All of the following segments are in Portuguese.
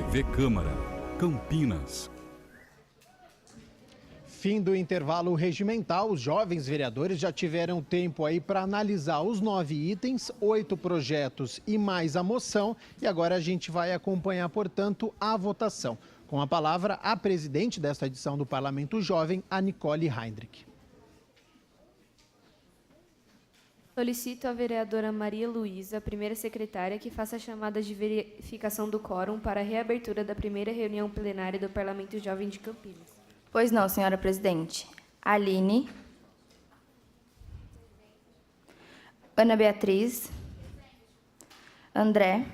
TV Câmara, Campinas. Fim do intervalo regimental, os jovens vereadores já tiveram tempo aí para analisar os 9 itens, 8 projetos e mais a moção. E agora a gente vai acompanhar, portanto, a votação. Com a palavra, a presidente desta edição do Parlamento Jovem, a Nicole Heinrich. Solicito à vereadora Maria Luísa, primeira secretária, que faça a chamada de verificação do quórum para a reabertura da primeira reunião plenária do Parlamento Jovem de Campinas. Pois não, senhora presidente. Aline. Ana Beatriz. André.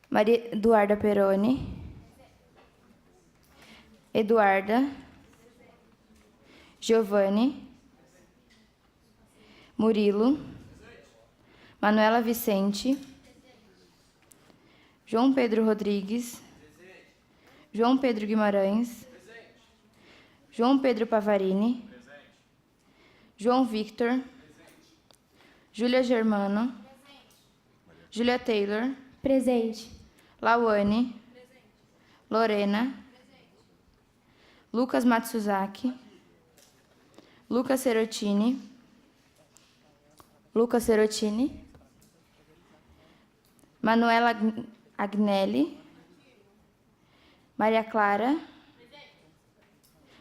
Maria Eduarda Peroni. Eduarda. Giovanni. Murilo. Manuela Vicente. João Pedro Rodrigues. João Pedro Guimarães. João Pedro Pavarini. João Victor. Júlia Germano. Júlia Taylor. Presente. Lauane. Lorena. Lucas Matsuzaki. Lucas Serotini. Lucas Serotini. Manuela Agnelli. Maria Clara.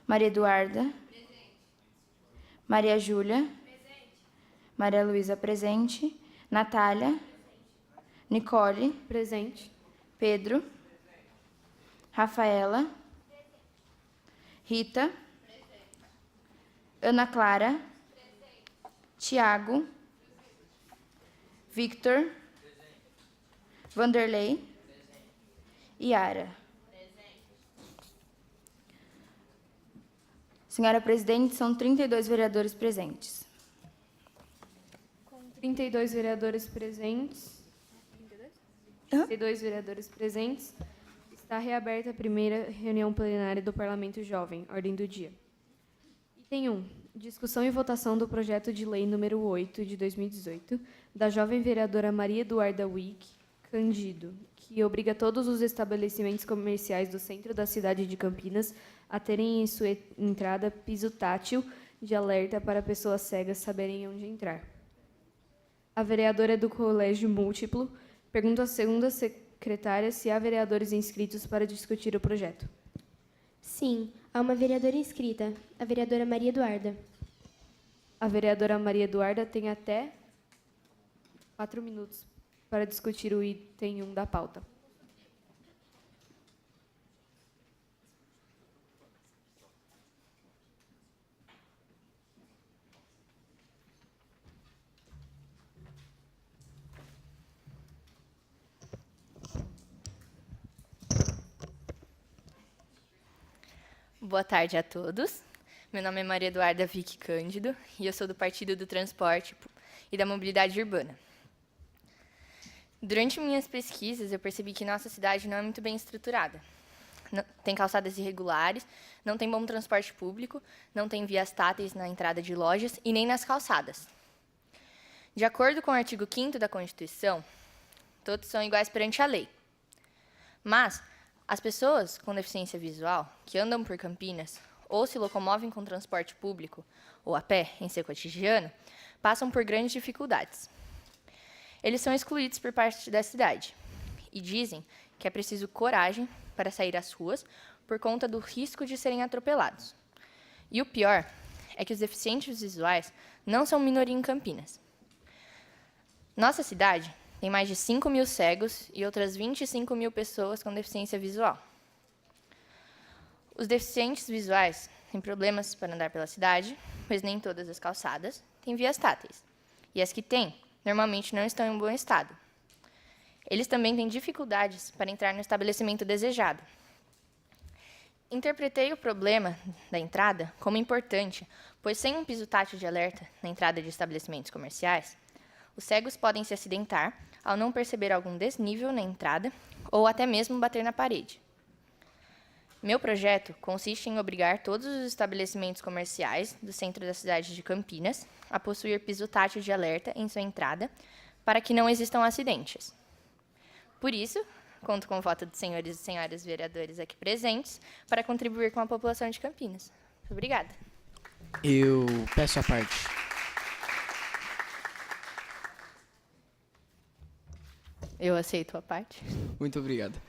Maria Eduarda. Maria Júlia. Maria Luísa, presente. Natália. Nicole. Presente. Pedro. Rafaela. Rita. Ana Clara. Tiago. Victor. Vanderlei. Yara. Senhora presidente, são 32 vereadores presentes. Com 32 vereadores presentes, 32 vereadores presentes, está reaberta a primeira reunião plenária do Parlamento Jovem, ordem do dia. Item 1. Discussão e votação do projeto de lei número 8 de 2018, da jovem vereadora Maria Eduarda Wick Candido, que obriga todos os estabelecimentos comerciais do centro da cidade de Campinas a terem em sua entrada piso tátil de alerta para pessoas cegas saberem onde entrar. A vereadora do Colégio Múltiplo pergunta à segunda secretária se há vereadores inscritos para discutir o projeto. Sim, há uma vereadora inscrita, a vereadora Maria Eduarda. A vereadora Maria Eduarda tem até 4 minutos para discutir o item 1 da pauta. Boa tarde a todos. Meu nome é Maria Eduarda Vick Cândido e eu sou do Partido do Transporte e da Mobilidade Urbana. Durante minhas pesquisas, eu percebi que nossa cidade não é muito bem estruturada. Tem calçadas irregulares, não tem bom transporte público, não tem vias táteis na entrada de lojas e nem nas calçadas. De acordo com o artigo 5º da Constituição, todos são iguais perante a lei. Mas as pessoas com deficiência visual que andam por Campinas ou se locomovem com transporte público ou a pé em seu cotidiano passam por grandes dificuldades. Eles são excluídos por parte da cidade e dizem que é preciso coragem para sair às ruas por conta do risco de serem atropelados. E o pior é que os deficientes visuais não são minoria em Campinas. Nossa cidade tem mais de 5 mil cegos e outras 25 mil pessoas com deficiência visual. Os deficientes visuais têm problemas para andar pela cidade, pois nem todas as calçadas têm vias táteis. E as que têm, normalmente não estão em bom estado. Eles também têm dificuldades para entrar no estabelecimento desejado. Interpretei o problema da entrada como importante, pois sem um piso tátil de alerta na entrada de estabelecimentos comerciais, os cegos podem se acidentar ao não perceber algum desnível na entrada ou até mesmo bater na parede. Meu projeto consiste em obrigar todos os estabelecimentos comerciais do centro da cidade de Campinas a possuir piso tátil de alerta em sua entrada para que não existam acidentes. Por isso, conto com o voto dos senhores e senhoras vereadores aqui presentes para contribuir com a população de Campinas. Obrigada. Eu peço a parte. Eu aceito a parte. Muito obrigado.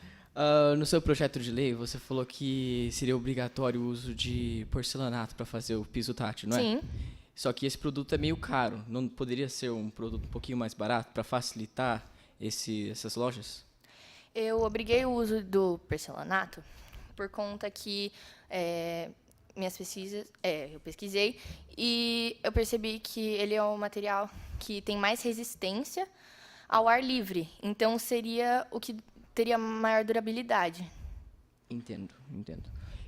No seu projeto de lei, você falou que seria obrigatório o uso de porcelanato para fazer o piso tátil, não é? Sim. Só que esse produto é meio caro. Não poderia ser um produto um pouquinho mais barato para facilitar essas lojas? Eu obriguei o uso do porcelanato por conta que minhas pesquisas, eu pesquisei e eu percebi que ele é um material que tem mais resistência ao ar livre. Então, seria o que teria maior durabilidade. Entendo.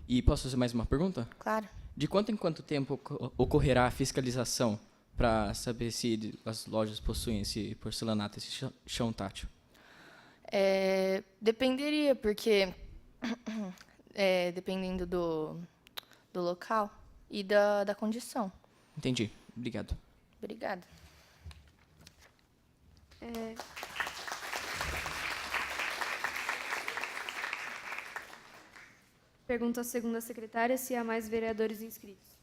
E posso fazer mais uma pergunta? Claro. De quanto em quanto tempo ocorrerá a fiscalização para saber se as lojas possuem esse porcelanato, esse chão tátil? Dependeria, porque dependendo do local e da condição. Entendi. Obrigado. Obrigada. Pergunta à segunda secretária se há mais vereadores inscritos.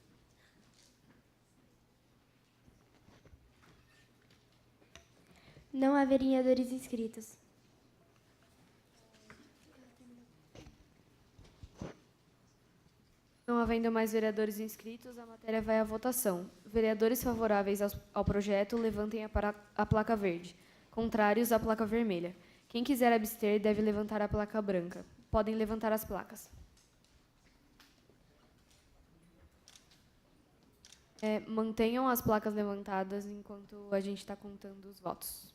Não há vereadores inscritos. Não havendo mais vereadores inscritos, a matéria vai à votação. Vereadores favoráveis ao projeto, levantem a placa verde. Contrários, a placa vermelha. Quem quiser abster deve levantar a placa branca. Podem levantar as placas. Mantenham as placas levantadas enquanto a gente está contando os votos.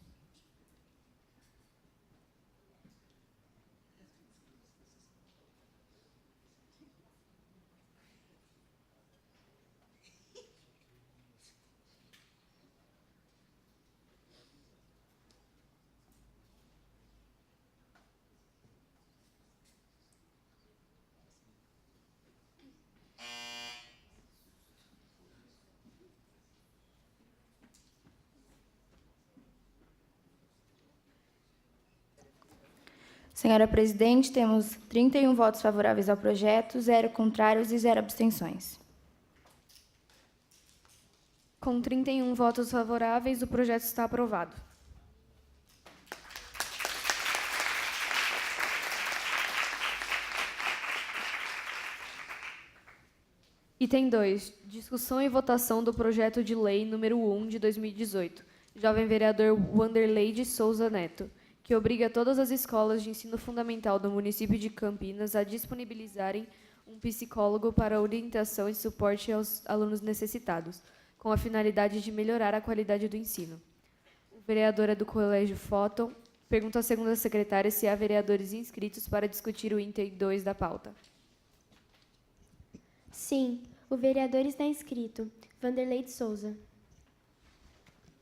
Senhora Presidente, temos 31 votos favoráveis ao projeto, 0 contrários e 0 abstenções. Com 31 votos favoráveis, o projeto está aprovado. Item 2. Discussão e votação do projeto de lei número 1 de 2018. Jovem vereador Wanderlei de Souza Neto, que obriga todas as escolas de ensino fundamental do município de Campinas a disponibilizarem um psicólogo para orientação e suporte aos alunos necessitados, com a finalidade de melhorar a qualidade do ensino. O vereador é do Colégio Fóton. Pergunta à segunda secretária se há vereadores inscritos para discutir o item 2 da pauta. Sim, o vereador está inscrito. Wanderlei de Souza.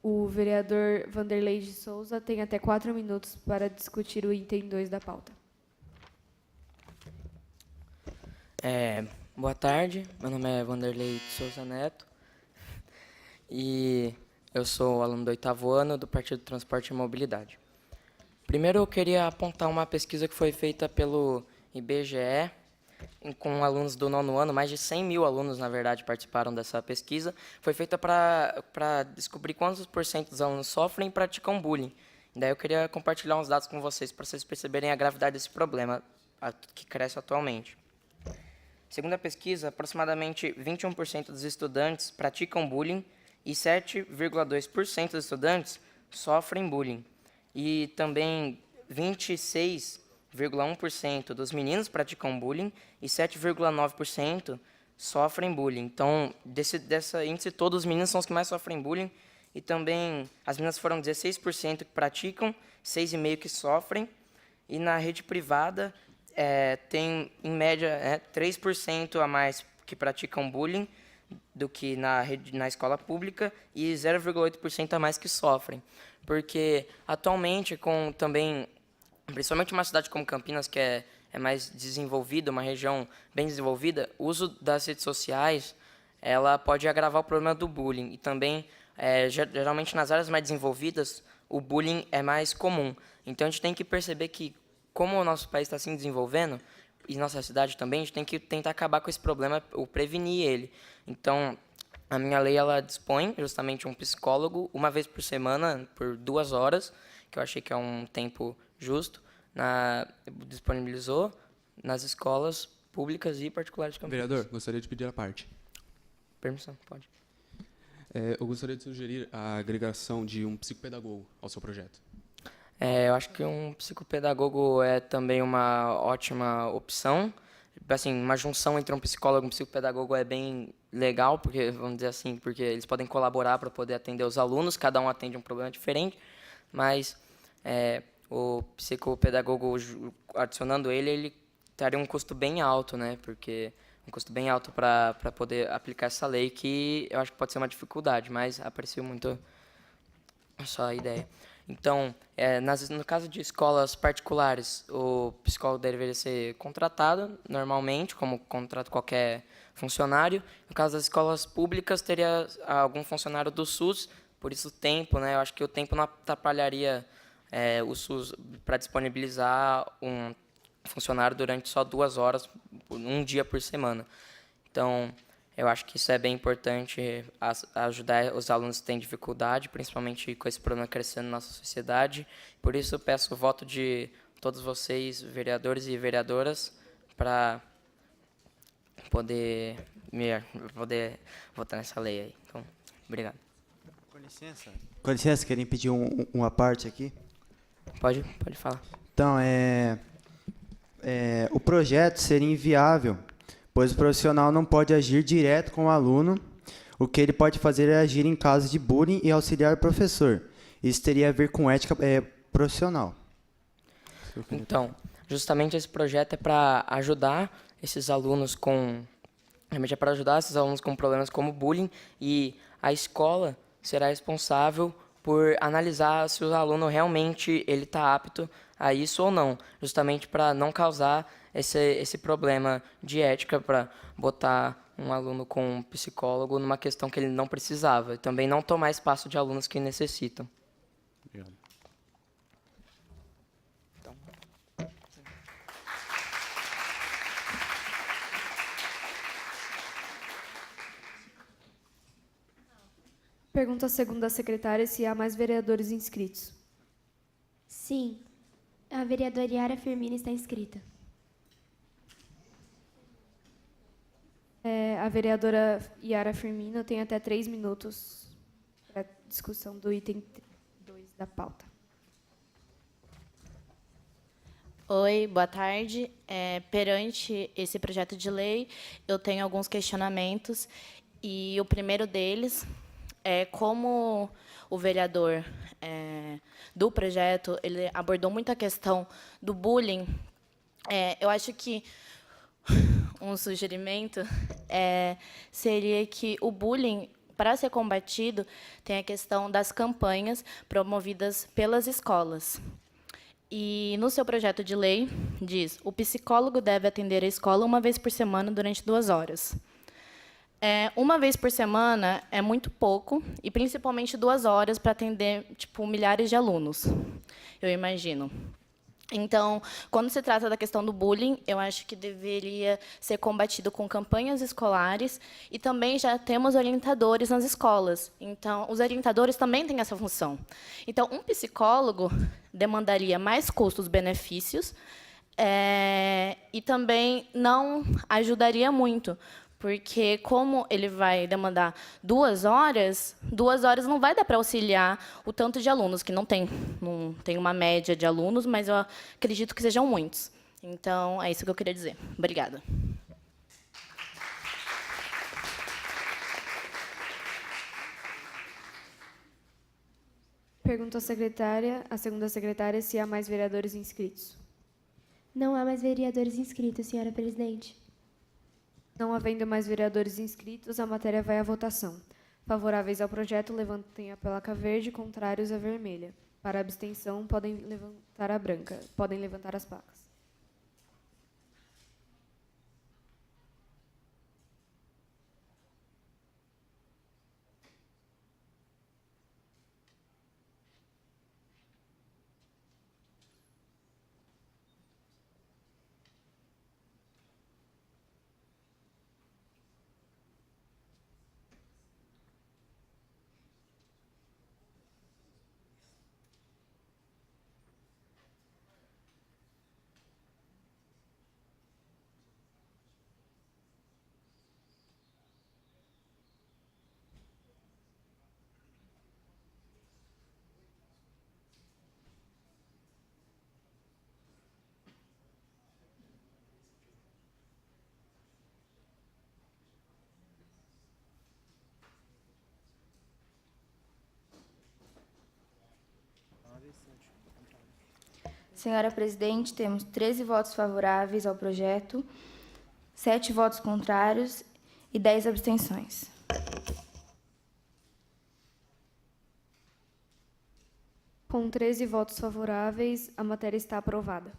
O vereador Wanderlei de Souza tem até 4 minutos para discutir o item 2 da pauta. Boa tarde, meu nome é Wanderlei de Souza Neto e eu sou aluno do 8º ano do Partido Transporte e Mobilidade. Primeiro eu queria apontar uma pesquisa que foi feita pelo IBGE com alunos do 9º ano, mais de 100 mil alunos, na verdade, participaram dessa pesquisa. Foi feita para descobrir quantos % dos alunos sofrem e praticam bullying. Daí eu queria compartilhar uns dados com vocês, para vocês perceberem a gravidade desse problema que cresce atualmente. Segundo a pesquisa, aproximadamente 21% dos estudantes praticam bullying e 7,2% dos estudantes sofrem bullying. E também 26,1% dos meninos praticam bullying e 7,9% sofrem bullying. Então, dessa índice, todos os meninos são os que mais sofrem bullying. E também as meninas foram 16% que praticam, 6,5% que sofrem. E na rede privada, tem, em média, 3% a mais que praticam bullying do que na escola pública e 0,8% a mais que sofrem. Porque, atualmente, com também, principalmente uma cidade como Campinas, que é mais desenvolvida, uma região bem desenvolvida, o uso das redes sociais ela pode agravar o problema do bullying. E também, geralmente, nas áreas mais desenvolvidas, o bullying é mais comum. Então, a gente tem que perceber que, como o nosso país está se desenvolvendo, e nossa cidade também, a gente tem que tentar acabar com esse problema ou prevenir ele. Então, a minha lei ela dispõe justamente um psicólogo uma vez por semana, por 2 horas, que eu achei que é um tempo justo, disponibilizou nas escolas públicas e particulares de Campinas. Vereador, gostaria de pedir a parte. Permissão, pode. Eu gostaria de sugerir a agregação de um psicopedagogo ao seu projeto. Eu acho que um psicopedagogo é também uma ótima opção. Assim, uma junção entre um psicólogo e um psicopedagogo é bem legal, porque, vamos dizer assim, porque eles podem colaborar para poder atender os alunos, cada um atende um problema diferente, mas o psicopedagogo, adicionando ele teria um custo bem alto, né? Porque um custo bem alto para poder aplicar essa lei, que eu acho que pode ser uma dificuldade, mas aprecio muito a sua ideia. Então, no caso de escolas particulares, o psicólogo deveria ser contratado normalmente, como contrata qualquer funcionário. No caso das escolas públicas, teria algum funcionário do SUS, por isso o tempo, né? Eu acho que o tempo não atrapalharia o SUS para disponibilizar um funcionário durante só 2 horas, um dia por semana. Então, eu acho que isso é bem importante, ajudar os alunos que têm dificuldade, principalmente com esse problema crescendo na nossa sociedade. Por isso, eu peço o voto de todos vocês, vereadores e vereadoras, para poder votar nessa lei aí. Então, obrigado. Com licença, queria pedir uma parte aqui. Pode falar. Então, o projeto seria inviável, pois o profissional não pode agir direto com o aluno. O que ele pode fazer é agir em caso de bullying e auxiliar o professor. Isso teria a ver com ética profissional. Então, justamente esse projeto é para ajudar esses alunos com problemas como bullying, e a escola será responsável por analisar se o aluno realmente ele está apto a isso ou não, justamente para não causar esse problema de ética, para botar um aluno com um psicólogo numa questão que ele não precisava, e também não tomar espaço de alunos que necessitam. Obrigado. Pergunta a segunda secretária se há mais vereadores inscritos. Sim, a vereadora Yara Firmina está inscrita. A vereadora Yara Firmina tem até 3 minutos para discussão do item 2 da pauta. Oi, boa tarde. Perante esse projeto de lei, eu tenho alguns questionamentos, e o primeiro deles é como o vereador do projeto ele abordou muito a questão do bullying. Eu acho que um sugerimento seria que o bullying, para ser combatido, tem a questão das campanhas promovidas pelas escolas. E no seu projeto de lei diz: o psicólogo deve atender a escola uma vez por semana durante 2 horas. Uma vez por semana é muito pouco, e principalmente 2 horas para atender milhares de alunos, eu imagino. Então, quando se trata da questão do bullying, eu acho que deveria ser combatido com campanhas escolares, e também já temos orientadores nas escolas. Então, os orientadores também têm essa função. Então, um psicólogo demandaria mais custos-benefícios, e também não ajudaria muito, porque como ele vai demandar 2 horas, 2 horas não vai dar para auxiliar o tanto de alunos, que não tem uma média de alunos, mas eu acredito que sejam muitos. Então, é isso que eu queria dizer. Obrigada. Pergunta à segunda secretária se há mais vereadores inscritos. Não há mais vereadores inscritos, senhora presidente. Não havendo mais vereadores inscritos, a matéria vai à votação. Favoráveis ao projeto, levantem a placa verde, contrários a vermelha. Para abstenção, podem levantar a branca. Podem levantar as placas. Senhora presidente, temos 13 votos favoráveis ao projeto, 7 votos contrários e 10 abstenções. Com 13 votos favoráveis, a matéria está aprovada.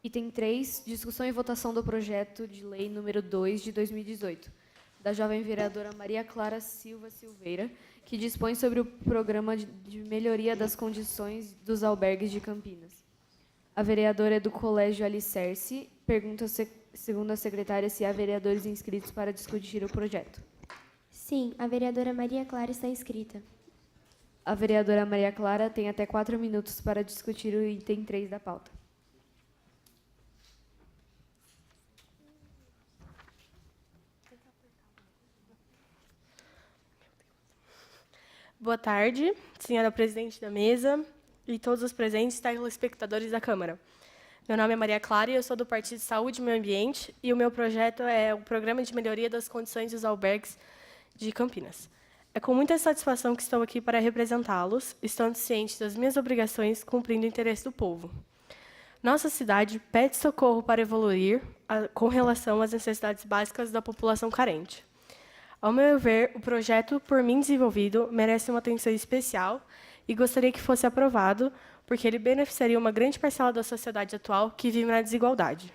Item 3, discussão e votação do projeto de lei número 2 de 2018, da jovem vereadora Maria Clara Silva Silveira, que dispõe sobre o programa de melhoria das condições dos albergues de Campinas. A vereadora é do Colégio Alicerce. Pergunta, segundo a secretária, se há vereadores inscritos para discutir o projeto. Sim, a vereadora Maria Clara está inscrita. A vereadora Maria Clara tem até 4 minutos para discutir o item 3 da pauta. Boa tarde, senhora presidente da mesa e todos os presentes e telespectadores da Câmara. Meu nome é Maria Clara e eu sou do Partido Saúde e Meio Ambiente e o meu projeto é o Programa de Melhoria das Condições dos Albergues de Campinas. É com muita satisfação que estou aqui para representá-los, estando ciente das minhas obrigações, cumprindo o interesse do povo. Nossa cidade pede socorro para evoluir com relação às necessidades básicas da população carente. Ao meu ver, o projeto por mim desenvolvido merece uma atenção especial e gostaria que fosse aprovado, porque ele beneficiaria uma grande parcela da sociedade atual que vive na desigualdade.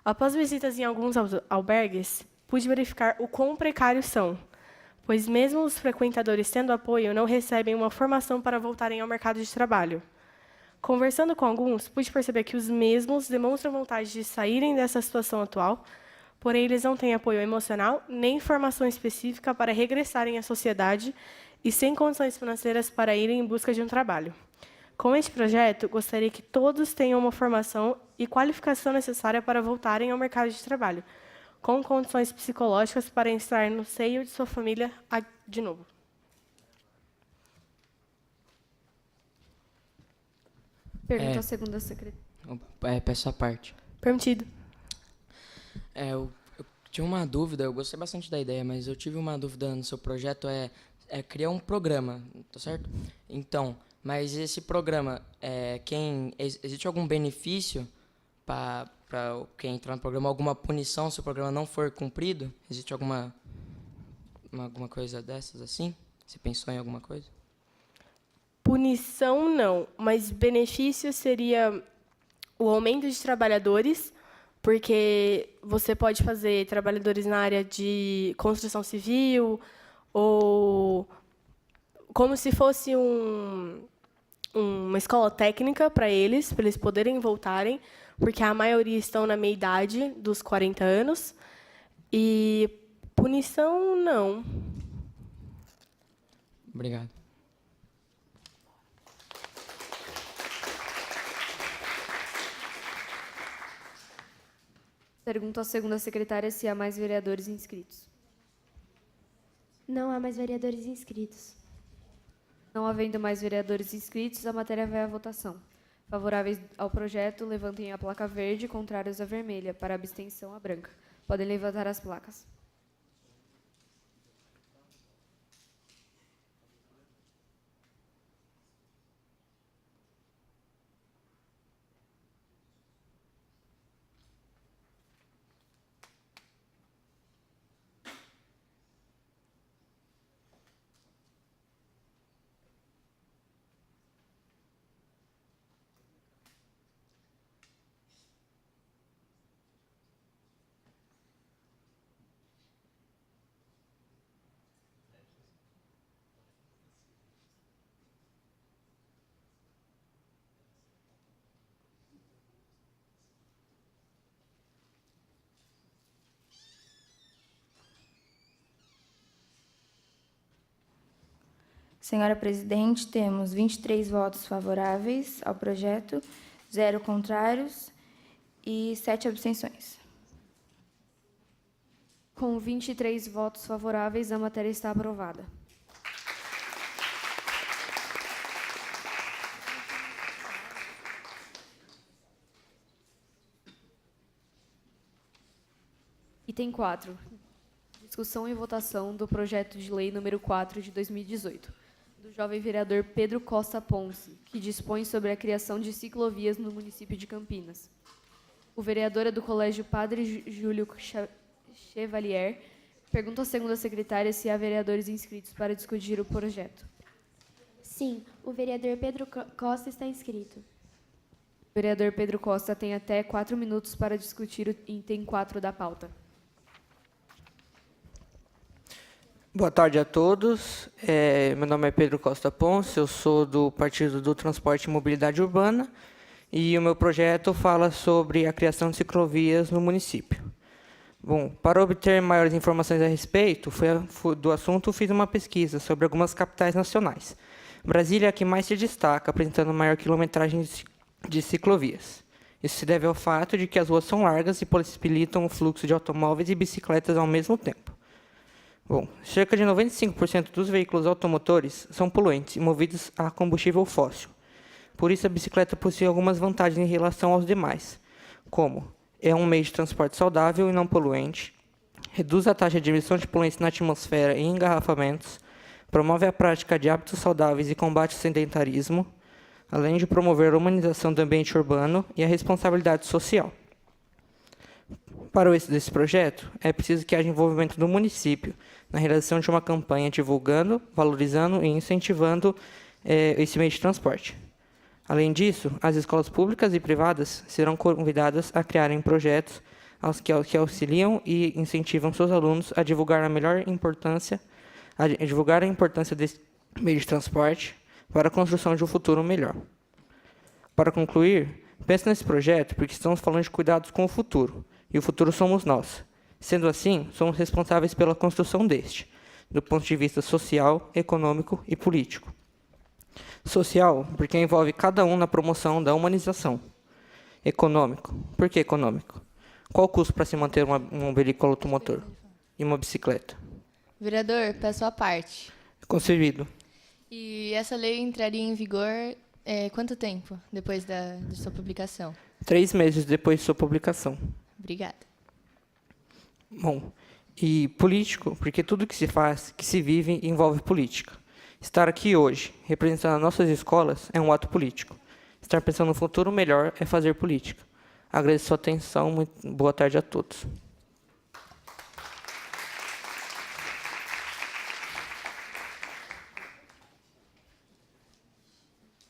Após visitas em alguns albergues, pude verificar o quão precários são, pois mesmo os frequentadores tendo apoio não recebem uma formação para voltarem ao mercado de trabalho. Conversando com alguns, pude perceber que os mesmos demonstram vontade de saírem dessa situação atual, porém eles não têm apoio emocional nem formação específica para regressarem à sociedade e sem condições financeiras para irem em busca de um trabalho. Com este projeto, gostaria que todos tenham uma formação e qualificação necessária para voltarem ao mercado de trabalho, com condições psicológicas para entrar no seio de sua família de novo. Pergunta à segunda secretária. Peço a parte. Permitido. Eu tinha uma dúvida, eu gostei bastante da ideia, mas eu tive uma dúvida no seu projeto, criar um programa, tá certo? Então, mas esse programa, existe algum benefício para quem entrar no programa, alguma punição se o programa não for cumprido? Existe alguma coisa dessas assim? Você pensou em alguma coisa? Punição, não, mas benefício seria o aumento de trabalhadores, porque você pode fazer trabalhadores na área de construção civil, ou como se fosse uma escola técnica para eles poderem voltarem, porque a maioria estão na meia-idade dos 40 anos. E punição, não. Obrigado. Pergunta à segunda secretária se há mais vereadores inscritos. Não há mais vereadores inscritos. Não havendo mais vereadores inscritos, a matéria vai à votação. Favoráveis ao projeto, levantem a placa verde, contrários a vermelha. Para abstenção, a branca. Podem levantar as placas. Senhora presidente, temos 23 votos favoráveis ao projeto, 0 contrários e 7 abstenções. Com 23 votos favoráveis, a matéria está aprovada. Item 4. discussão e votação do projeto de lei número 4 de 2018, do jovem vereador Pedro Costa Ponce, que dispõe sobre a criação de ciclovias no município de Campinas. O vereador é do Colégio Padre Júlio Chevalier. Pergunta à segunda secretária se há vereadores inscritos para discutir o projeto. Sim, o vereador Pedro Costa está inscrito. O vereador Pedro Costa tem até 4 minutos para discutir o item 4 da pauta. Boa tarde a todos. Meu nome é Pedro Costa Ponce, eu sou do Partido do Transporte e Mobilidade Urbana e o meu projeto fala sobre a criação de ciclovias no município. Bom, para obter maiores informações a respeito do assunto, fiz uma pesquisa sobre algumas capitais nacionais. Brasília é a que mais se destaca, apresentando maior quilometragem de ciclovias. Isso se deve ao fato de que as ruas são largas e possibilitam o fluxo de automóveis e bicicletas ao mesmo tempo. Bom, cerca de 95% dos veículos automotores são poluentes e movidos a combustível fóssil. Por isso, a bicicleta possui algumas vantagens em relação aos demais, como é um meio de transporte saudável e não poluente, reduz a taxa de emissão de poluentes na atmosfera e engarrafamentos, promove a prática de hábitos saudáveis e combate o sedentarismo, além de promover a humanização do ambiente urbano e a responsabilidade social. Para o êxito desse projeto, é preciso que haja envolvimento do município na realização de uma campanha divulgando, valorizando e incentivando esse meio de transporte. Além disso, as escolas públicas e privadas serão convidadas a criarem projetos que auxiliam e incentivam seus alunos a divulgar a importância desse meio de transporte para a construção de um futuro melhor. Para concluir, pense nesse projeto porque estamos falando de cuidados com o futuro, e o futuro somos nós. Sendo assim, somos responsáveis pela construção deste, do ponto de vista social, econômico e político. Social, porque envolve cada um na promoção da humanização. Econômico, por que econômico? Qual o custo para se manter um veículo automotor e uma bicicleta? Vereador, peço a parte. Concebido. E essa lei entraria em vigor quanto tempo depois de sua publicação? 3 meses depois de sua publicação. Obrigada. Bom, e político, porque tudo que se faz, que se vive, envolve política. Estar aqui hoje, representando nossas escolas, é um ato político. Estar pensando no futuro melhor é fazer política. Agradeço a sua atenção, muito boa tarde a todos.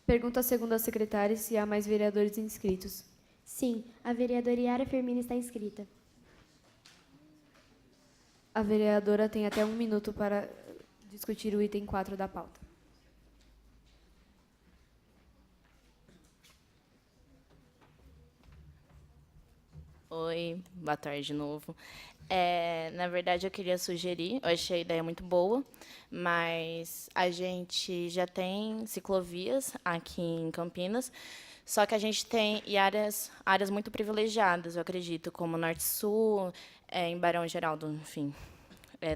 Pergunta à segunda secretária se há mais vereadores inscritos. Sim, a vereadora Yara Firmino está inscrita. A vereadora tem até 1 minuto para discutir o item 4 da pauta. Oi, boa tarde de novo. Na verdade, eu queria sugerir, eu achei a ideia muito boa, mas a gente já tem ciclovias aqui em Campinas, só que a gente tem áreas muito privilegiadas, eu acredito, como Norte-Sul, em Barão Geraldo, enfim.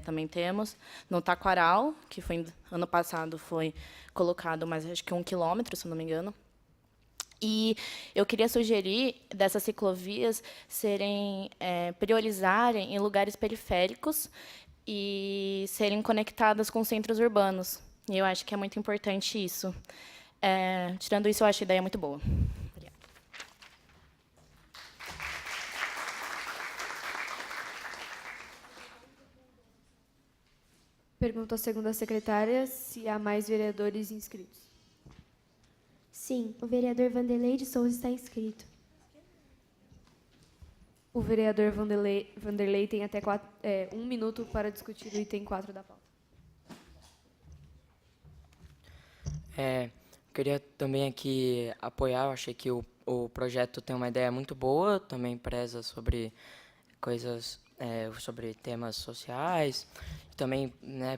Também temos no Taquaral, que foi ano passado foi colocado, mas acho que 1 quilômetro, se não me engano. E eu queria sugerir dessas ciclovias priorizarem em lugares periféricos e serem conectadas com centros urbanos. E eu acho que é muito importante isso. Tirando isso, eu acho a ideia muito boa. Obrigada. Pergunta à segunda secretária se há mais vereadores inscritos. Sim, o vereador Vanderlei de Souza está inscrito. O vereador Vanderlei tem até 1 minuto para discutir o item 4 da pauta. Queria também aqui apoiar, eu achei que o projeto tem uma ideia muito boa, também preza sobre coisas, sobre temas sociais, também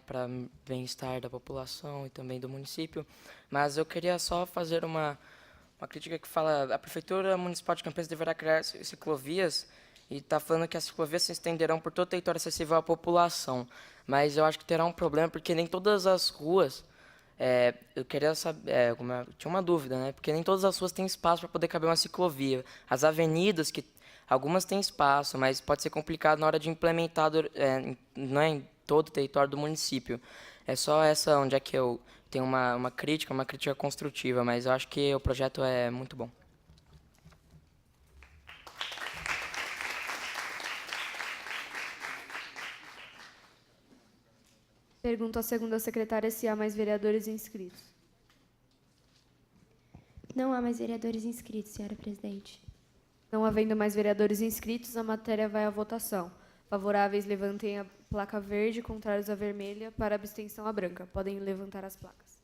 para bem-estar da população e também do município. Mas eu queria só fazer uma crítica que fala a Prefeitura Municipal de Campinas deverá criar ciclovias e está falando que as ciclovias se estenderão por todo o território acessível à população. Mas eu acho que terá um problema porque nem todas as ruas... eu queria saber, tinha uma dúvida, né? Porque nem todas as ruas têm espaço para poder caber uma ciclovia. As avenidas Algumas têm espaço, mas pode ser complicado na hora de implementar, não é em todo o território do município. É só essa onde é que eu tenho uma crítica construtiva, mas eu acho que o projeto é muito bom. Pergunto à segunda secretária se há mais vereadores inscritos. Não há mais vereadores inscritos, senhora presidente. Não havendo mais vereadores inscritos, a matéria vai à votação. Favoráveis, levantem a placa verde, contrários a vermelha, para abstenção a branca. Podem levantar as placas.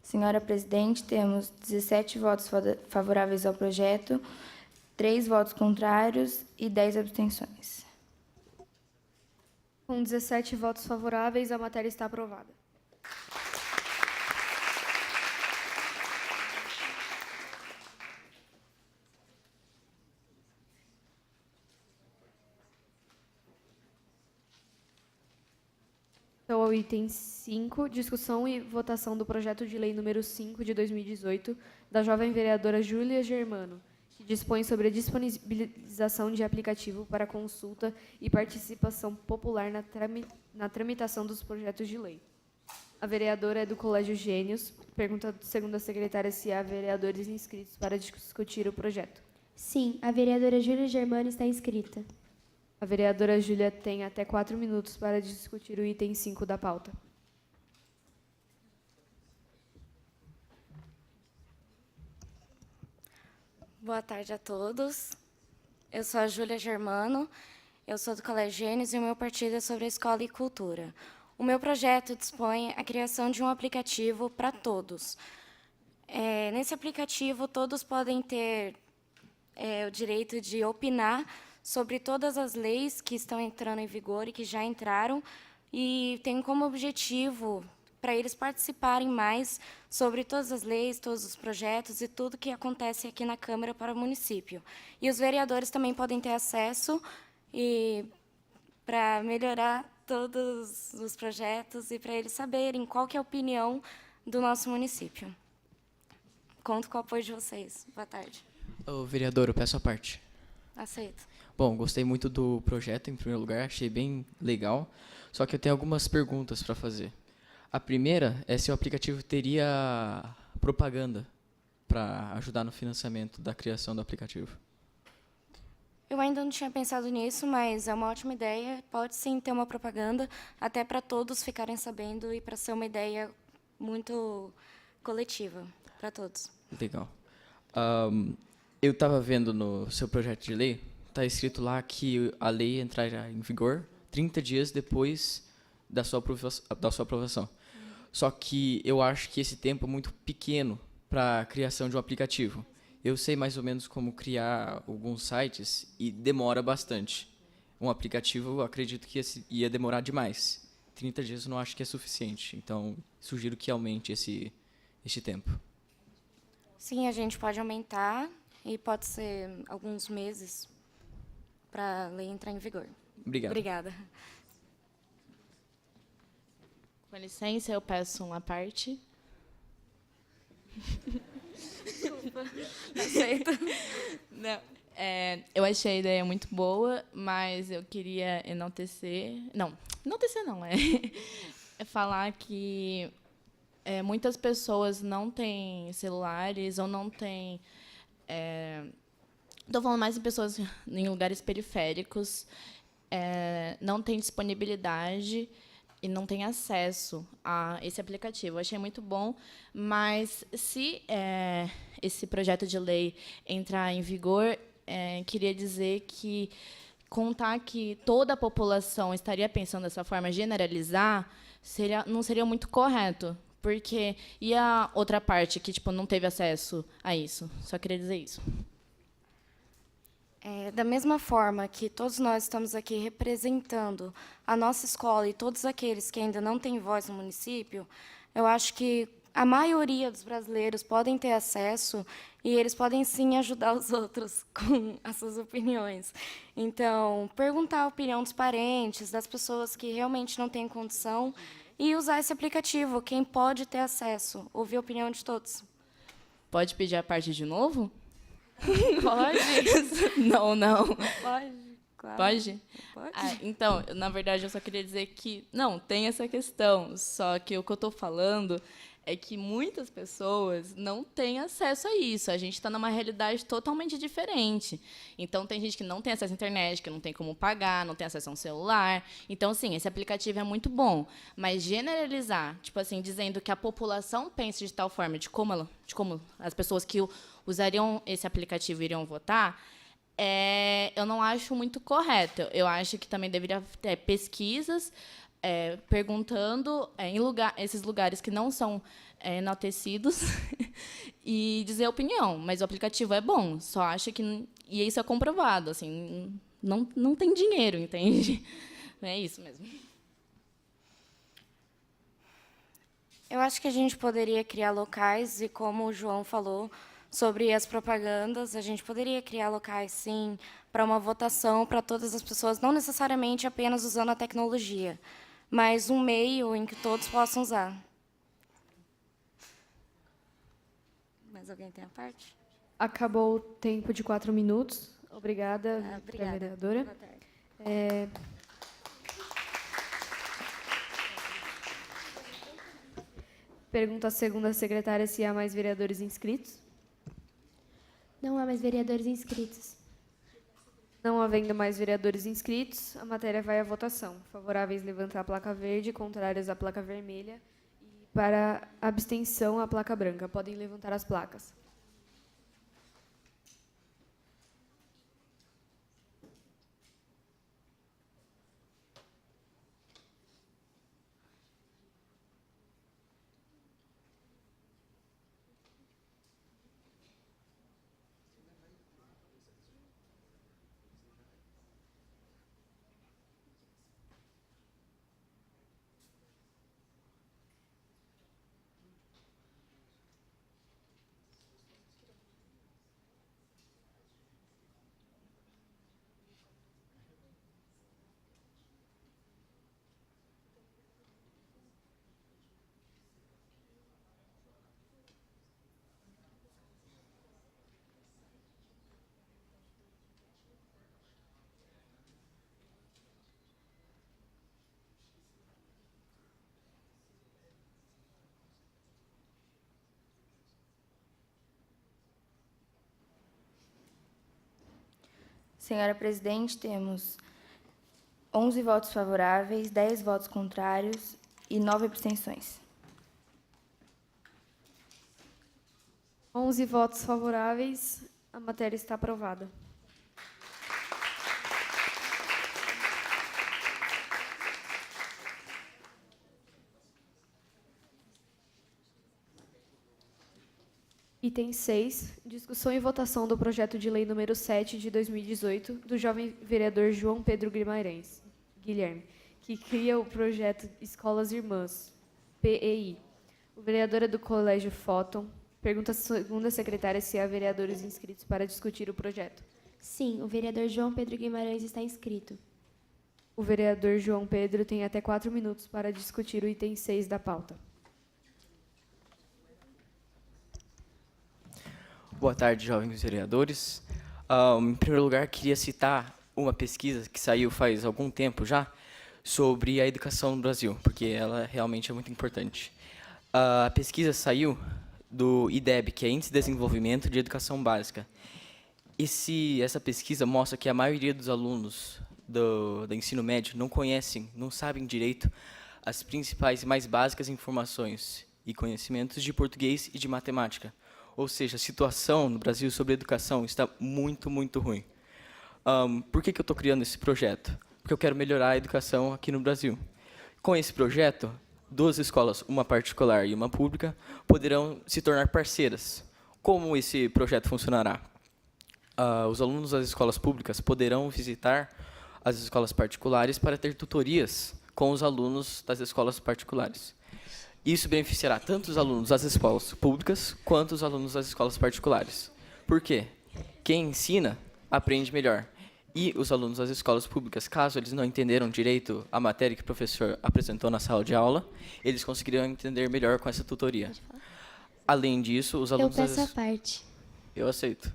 Senhora presidente, temos 17 votos favoráveis ao projeto, 3 votos contrários e 10 abstenções. Com 17 votos favoráveis, a matéria está aprovada. Então, ao item 5, discussão e votação do projeto de lei número 5 de 2018, da jovem vereadora Júlia Germano, que dispõe sobre a disponibilização de aplicativo para consulta e participação popular na tramitação dos projetos de lei. A vereadora é do Colégio Gênios. Pergunta segundo a secretária se há vereadores inscritos para discutir o projeto. Sim, a vereadora Júlia Germano está inscrita. A vereadora Júlia tem até 4 minutos para discutir o item 5 da pauta. Boa tarde a todos. Eu sou a Júlia Germano, eu sou do Colégio Gênios e o meu partido é sobre a escola e cultura. O meu projeto dispõe a criação de um aplicativo para todos. Nesse aplicativo, todos podem ter o direito de opinar sobre todas as leis que estão entrando em vigor e que já entraram, e tem como objetivo para eles participarem mais sobre todas as leis, todos os projetos e tudo que acontece aqui na Câmara para o município. E os vereadores também podem ter acesso para melhorar todos os projetos e para eles saberem qual que é a opinião do nosso município. Conto com o apoio de vocês. Boa tarde. Ô, vereador, eu peço a parte. Aceito. Bom, gostei muito do projeto, em primeiro lugar, achei bem legal, só que eu tenho algumas perguntas para fazer. A primeira é se o aplicativo teria propaganda para ajudar no financiamento da criação do aplicativo. Eu ainda não tinha pensado nisso, mas é uma ótima ideia. Pode sim ter uma propaganda, até para todos ficarem sabendo e para ser uma ideia muito coletiva para todos. Legal. Eu estava vendo no seu projeto de lei, está escrito lá que a lei entrará em vigor 30 dias depois da sua aprovação. Só que eu acho que esse tempo é muito pequeno para a criação de um aplicativo. Eu sei mais ou menos como criar alguns sites e demora bastante. Um aplicativo, eu acredito que ia demorar demais. 30 dias eu não acho que é suficiente, então sugiro que aumente esse tempo. Sim, a gente pode aumentar e pode ser alguns meses para a lei entrar em vigor. Obrigado. Obrigada. Com licença, eu peço uma parte. Desculpa. Aceito. Não, eu achei a ideia muito boa, mas eu queria enaltecer... Não, enaltecer não, é falar que muitas pessoas não têm celulares ou não têm... Estou falando mais de pessoas em lugares periféricos, não têm disponibilidade e não têm acesso a esse aplicativo. Eu achei muito bom, mas se esse projeto de lei entrar em vigor, queria dizer que contar que toda a população estaria pensando dessa forma, generalizar, não seria muito correto. Porque e a outra parte que tipo, não teve acesso a isso? Só queria dizer isso. Da mesma forma que todos nós estamos aqui representando a nossa escola e todos aqueles que ainda não têm voz no município, eu acho que a maioria dos brasileiros podem ter acesso e eles podem, sim, ajudar os outros com as suas opiniões. Então, perguntar a opinião dos parentes, das pessoas que realmente não têm condição, e usar esse aplicativo, quem pode ter acesso, ouvir a opinião de todos. Pode pedir a parte de novo? Pode. Não. Pode, claro. Pode? Pode. Então, na verdade, eu só queria dizer que, não, tem essa questão, só que o que eu estou falando é que muitas pessoas não têm acesso a isso. A gente está numa realidade totalmente diferente. Então, tem gente que não tem acesso à internet, que não tem como pagar, não tem acesso a um celular. Então, sim, esse aplicativo é muito bom. Mas generalizar, tipo assim, dizendo que a população pensa de tal forma, de como as pessoas que usariam esse aplicativo iriam votar, eu não acho muito correto. Eu acho que também deveria ter pesquisas perguntando em esses lugares que não são enaltecidos e dizer a opinião. Mas o aplicativo é bom, só acho que... E isso é comprovado, assim, não tem dinheiro, entende? É isso mesmo. Eu acho que a gente poderia criar locais, e como o João falou sobre as propagandas, a gente poderia criar locais, sim, para uma votação para todas as pessoas, não necessariamente apenas usando a tecnologia, mas um meio em que todos possam usar. Mais alguém tem a parte? Acabou o tempo de 4 minutos. Obrigada, Obrigada. vereadora. Boa tarde. Pergunta a segunda secretária se há mais vereadores inscritos. Não há mais vereadores inscritos. Não havendo mais vereadores inscritos, a matéria vai à votação. Favoráveis, levantar a placa verde, contrários, a placa vermelha. E para abstenção, a placa branca. Podem levantar as placas. Senhora presidente, temos 11 votos favoráveis, 10 votos contrários e 9 abstenções. 11 votos favoráveis, a matéria está aprovada. Item 6, discussão e votação do projeto de lei número 7 de 2018, do jovem vereador João Pedro Guilherme, que cria o projeto Escolas Irmãs, PEI. O vereador é do Colégio Fóton. Pergunta a segunda secretária se há vereadores inscritos para discutir o projeto. Sim, o vereador João Pedro Guimarães está inscrito. O vereador João Pedro tem até 4 minutos para discutir o item 6 da pauta. Boa tarde, jovens vereadores. Em primeiro lugar, queria citar uma pesquisa que saiu faz algum tempo já sobre a educação no Brasil, porque ela realmente é muito importante. A pesquisa saiu do IDEB, que é Índice de Desenvolvimento de Educação Básica. Essa pesquisa mostra que a maioria dos alunos do ensino médio não conhecem, não sabem direito as principais e mais básicas informações e conhecimentos de português e de matemática. Ou seja, a situação no Brasil sobre a educação está muito, muito ruim. Por que eu estou criando esse projeto? Porque eu quero melhorar a educação aqui no Brasil. Com esse projeto, 2 escolas, uma particular e uma pública, poderão se tornar parceiras. Como esse projeto funcionará? Os alunos das escolas públicas poderão visitar as escolas particulares para ter tutorias com os alunos das escolas particulares. Isso beneficiará tanto os alunos das escolas públicas quanto os alunos das escolas particulares. Por quê? Quem ensina aprende melhor. E os alunos das escolas públicas, caso eles não entenderam direito a matéria que o professor apresentou na sala de aula, eles conseguiriam entender melhor com essa tutoria. Além disso, os alunos... Eu peço a parte. Eu aceito.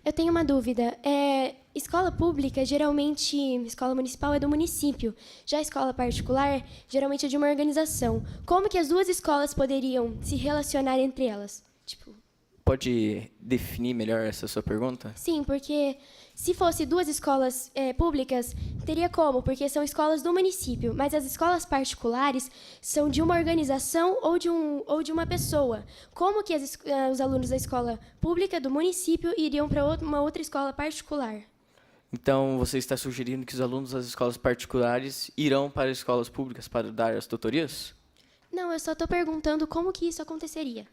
Eu tenho uma dúvida. Escola pública, geralmente, escola municipal é do município. Já a escola particular, geralmente é de uma organização. Como que as 2 escolas poderiam se relacionar entre elas? Pode definir melhor essa sua pergunta? Sim, porque se fosse 2 escolas públicas, teria como, porque são escolas do município, mas as escolas particulares são de uma organização ou de uma pessoa. Como que os alunos da escola pública do município iriam para uma outra escola particular? Então, você está sugerindo que os alunos das escolas particulares irão para as escolas públicas para dar as tutorias? Não, eu só estou perguntando como que isso aconteceria.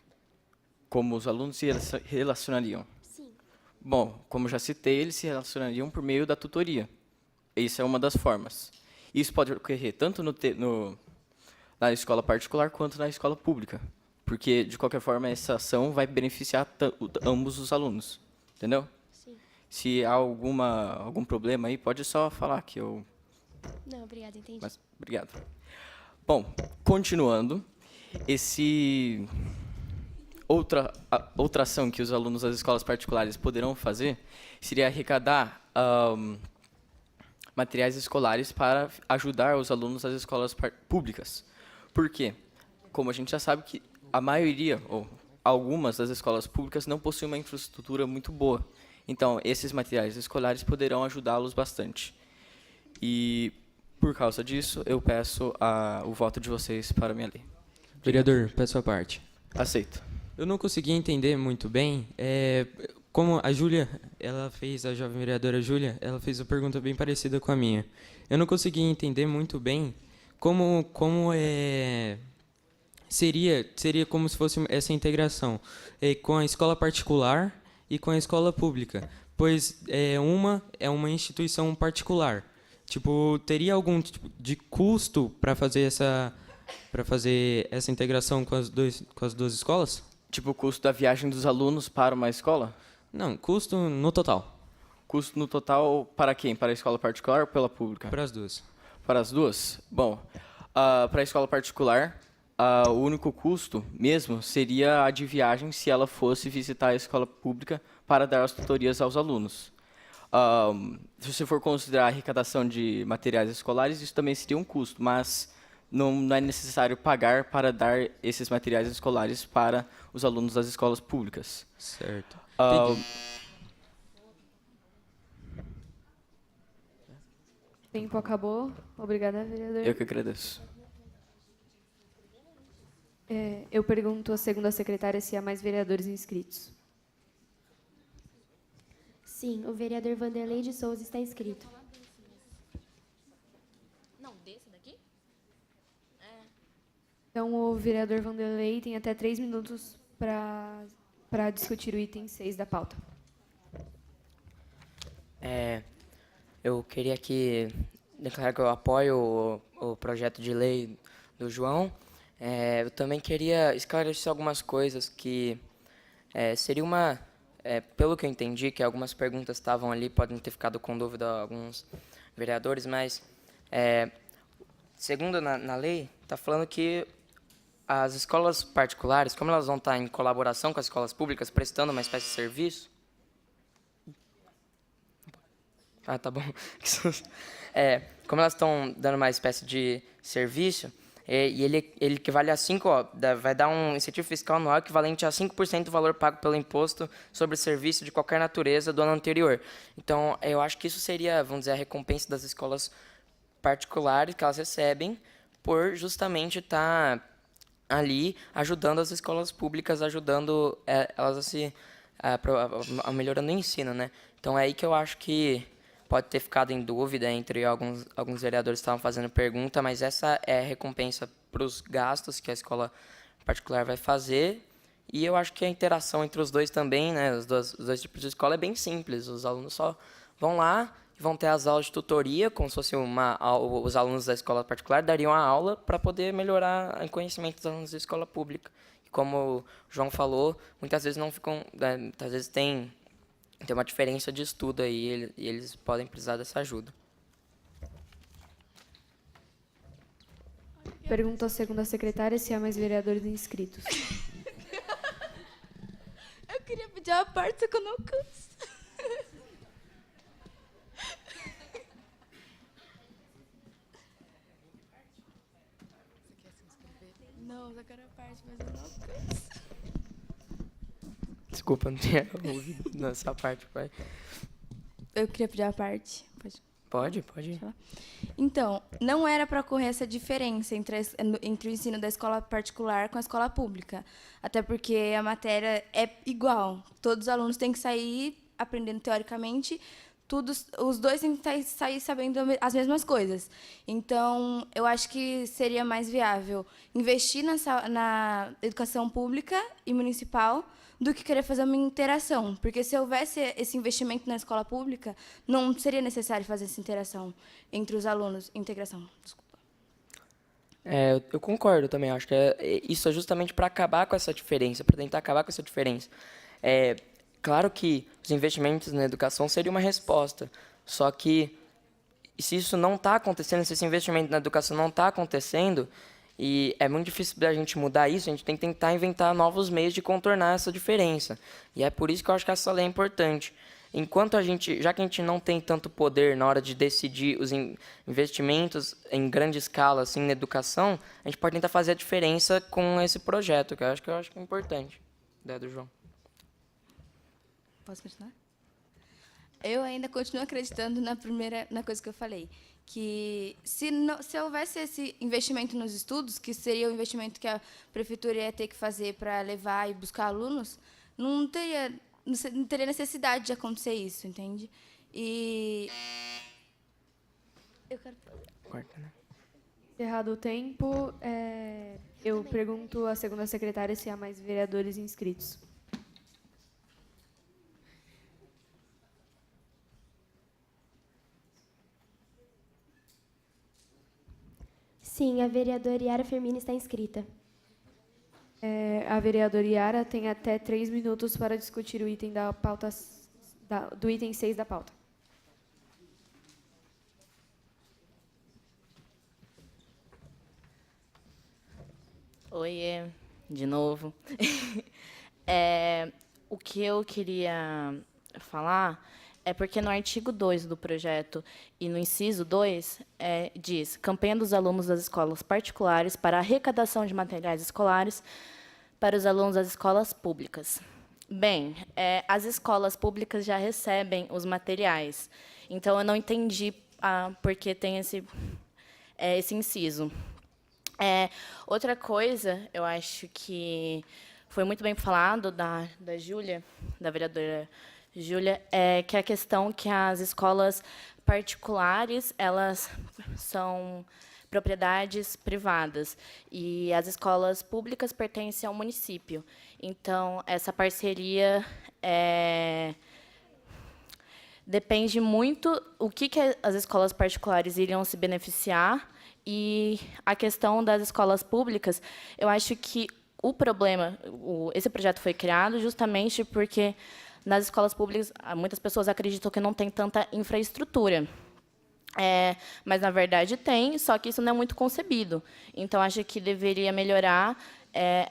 Como os alunos se relacionariam? Sim. Bom, como já citei, eles se relacionariam por meio da tutoria. Essa é uma das formas. Isso pode ocorrer tanto na escola particular quanto na escola pública, porque, de qualquer forma, essa ação vai beneficiar ambos os alunos. Entendeu? Sim. Se há algum problema aí, pode só falar que eu... Não, obrigada, entendi. Mas, obrigado. Bom, continuando, outra ação que os alunos das escolas particulares poderão fazer seria arrecadar materiais escolares para ajudar os alunos das escolas públicas. Por quê? Como a gente já sabe que a maioria, ou algumas das escolas públicas não possuem uma infraestrutura muito boa. Então, esses materiais escolares poderão ajudá-los bastante. E, por causa disso, eu peço o voto de vocês para a minha lei. Vereador, peço a parte. Aceito. Eu não consegui entender muito bem, como a Júlia, a jovem vereadora Júlia, ela fez uma pergunta bem parecida com a minha. Eu não consegui entender muito bem como seria como se fosse essa integração com a escola particular e com a escola pública, pois uma é uma instituição particular. Teria algum tipo de custo para fazer essa integração com as 2 escolas? Tipo o custo da viagem dos alunos para uma escola? Não, custo no total. Custo no total para quem? Para a escola particular ou pela pública? Para as 2. Para as 2? Bom, para a escola particular, o único custo mesmo seria a de viagem se ela fosse visitar a escola pública para dar as tutorias aos alunos. Se você for considerar a arrecadação de materiais escolares, isso também seria um custo, mas não é necessário pagar para dar esses materiais escolares para os alunos das escolas públicas. Certo. Tempo acabou. Obrigada, vereador. Eu que agradeço. Eu pergunto à segunda secretária se há mais vereadores inscritos. Sim, o vereador Vanderlei de Souza está inscrito. Não, desse daqui? Então, o vereador Vanderlei tem até 3 minutos para discutir o item 6 da pauta. Eu queria aqui declarar que eu apoio o projeto de lei do João. Eu também queria esclarecer algumas coisas que seria uma... pelo que eu entendi, que algumas perguntas estavam ali, podem ter ficado com dúvida alguns vereadores, mas segundo na lei, está falando que as escolas particulares, como elas vão estar em colaboração com as escolas públicas, prestando uma espécie de serviço... Ah, tá bom. Como elas estão dando uma espécie de serviço, e ele equivale a 5, vai dar um incentivo fiscal anual equivalente a 5% do valor pago pelo imposto sobre serviço de qualquer natureza do ano anterior. Então, eu acho que isso seria, vamos dizer, a recompensa das escolas particulares que elas recebem por justamente estar ali ajudando as escolas públicas, ajudando elas a melhorando o ensino, né? Então é aí que eu acho que pode ter ficado em dúvida entre alguns vereadores que estavam fazendo pergunta, mas essa é a recompensa para os gastos que a escola particular vai fazer. E eu acho que a interação entre os dois também, né, os dois tipos de escola é bem simples. Os alunos só vão lá e vão ter as aulas de tutoria, como se fosse os alunos da escola particular dariam a aula para poder melhorar o conhecimento dos alunos da escola pública. E como o João falou, muitas vezes não ficam, né, muitas vezes tem uma diferença de estudo aí e eles podem precisar dessa ajuda. Pergunta à segunda secretária se há mais vereadores inscritos. Eu queria pedir uma parte, só que eu não alcanço. Não, eu quero a parte, mas eu não alcanço. Desculpa, não tinha ouvido nessa parte, pai. Eu queria pedir a parte. Pode ir. Então, não era para ocorrer essa diferença entre o ensino da escola particular com a escola pública. Até porque a matéria é igual. Todos os alunos têm que sair aprendendo teoricamente. Os dois têm que sair sabendo as mesmas coisas. Então, eu acho que seria mais viável investir na educação pública e municipal do que querer fazer uma interação. Porque se houvesse esse investimento na escola pública, não seria necessário fazer essa interação entre os alunos. Integração, desculpa. Eu concordo também. Acho que isso é justamente para acabar com essa diferença, para tentar acabar com essa diferença. Claro que os investimentos na educação seriam uma resposta, só que se isso não está acontecendo, se esse investimento na educação não está acontecendo, e é muito difícil da gente mudar isso, a gente tem que tentar inventar novos meios de contornar essa diferença. E é por isso que eu acho que essa lei é importante. Enquanto já que a gente não tem tanto poder na hora de decidir os investimentos em grande escala assim, na educação, a gente pode tentar fazer a diferença com esse projeto, que eu acho que é importante. Ideia do João. Posso continuar? Eu ainda continuo acreditando na coisa que eu falei, que se houvesse esse investimento nos estudos, que seria o investimento que a prefeitura ia ter que fazer para levar e buscar alunos, não teria necessidade de acontecer isso, entende? E eu quero Corta, né? Encerrado o tempo, eu pergunto à segunda secretária se há mais vereadores inscritos. Sim, a vereadora Yara Firmino está inscrita. A vereadora Yara tem até 3 minutos para discutir o item da pauta, do item 6 da pauta. Oiê, de novo. O que eu queria falar é porque no artigo 2 do projeto e no inciso 2 diz campanha dos alunos das escolas particulares para arrecadação de materiais escolares para os alunos das escolas públicas. Bem, as escolas públicas já recebem os materiais, então eu não entendi por que tem esse inciso. Outra coisa, eu acho que foi muito bem falado da Júlia, da vereadora Júlia, que é a questão que as escolas particulares, elas são propriedades privadas e as escolas públicas pertencem ao município. Então, essa parceria depende muito o que as escolas particulares iriam se beneficiar, e a questão das escolas públicas, eu acho que o problema, esse projeto foi criado justamente porque nas escolas públicas, muitas pessoas acreditam que não tem tanta infraestrutura. Mas, na verdade, tem, só que isso não é muito concebido. Então, acho que deveria melhorar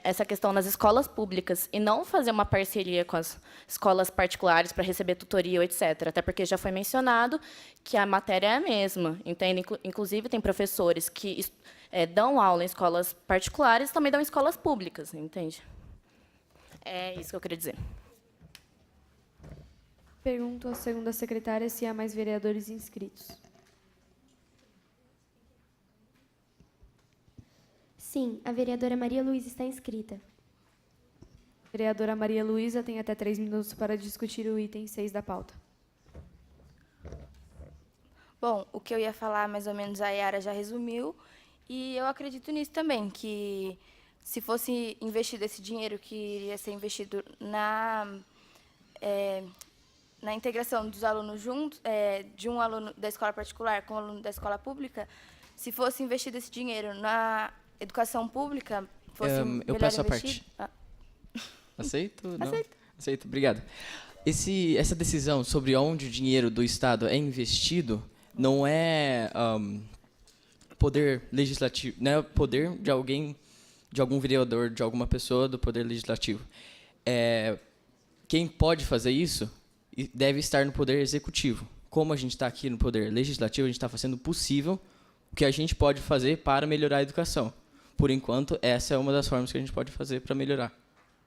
essa questão nas escolas públicas e não fazer uma parceria com as escolas particulares para receber tutoria, etc. Até porque já foi mencionado que a matéria é a mesma. Entende? Inclusive, tem professores que dão aula em escolas particulares e também dão em escolas públicas. Entende? É isso que eu queria dizer. Pergunto à segunda secretária se há mais vereadores inscritos. Sim, a vereadora Maria Luísa está inscrita. Vereadora Maria Luísa tem até 3 minutos para discutir o item 6 da pauta. Bom, o que eu ia falar, mais ou menos, a Yara já resumiu. E eu acredito nisso também, que se fosse investido esse dinheiro que iria ser investido na integração dos alunos juntos, de um aluno da escola particular com um aluno da escola pública, se fosse investido esse dinheiro na educação pública, fosse Eu melhor peço a investido... parte. Aceito? Não? Aceito. Aceito, obrigado. Essa decisão sobre onde o dinheiro do Estado é investido não é poder legislativo, não é poder de alguém, de algum vereador, de alguma pessoa do poder legislativo. Quem pode fazer isso deve estar no poder executivo. Como a gente está aqui no poder legislativo, a gente está fazendo o possível o que a gente pode fazer para melhorar a educação. Por enquanto, essa é uma das formas que a gente pode fazer para melhorar.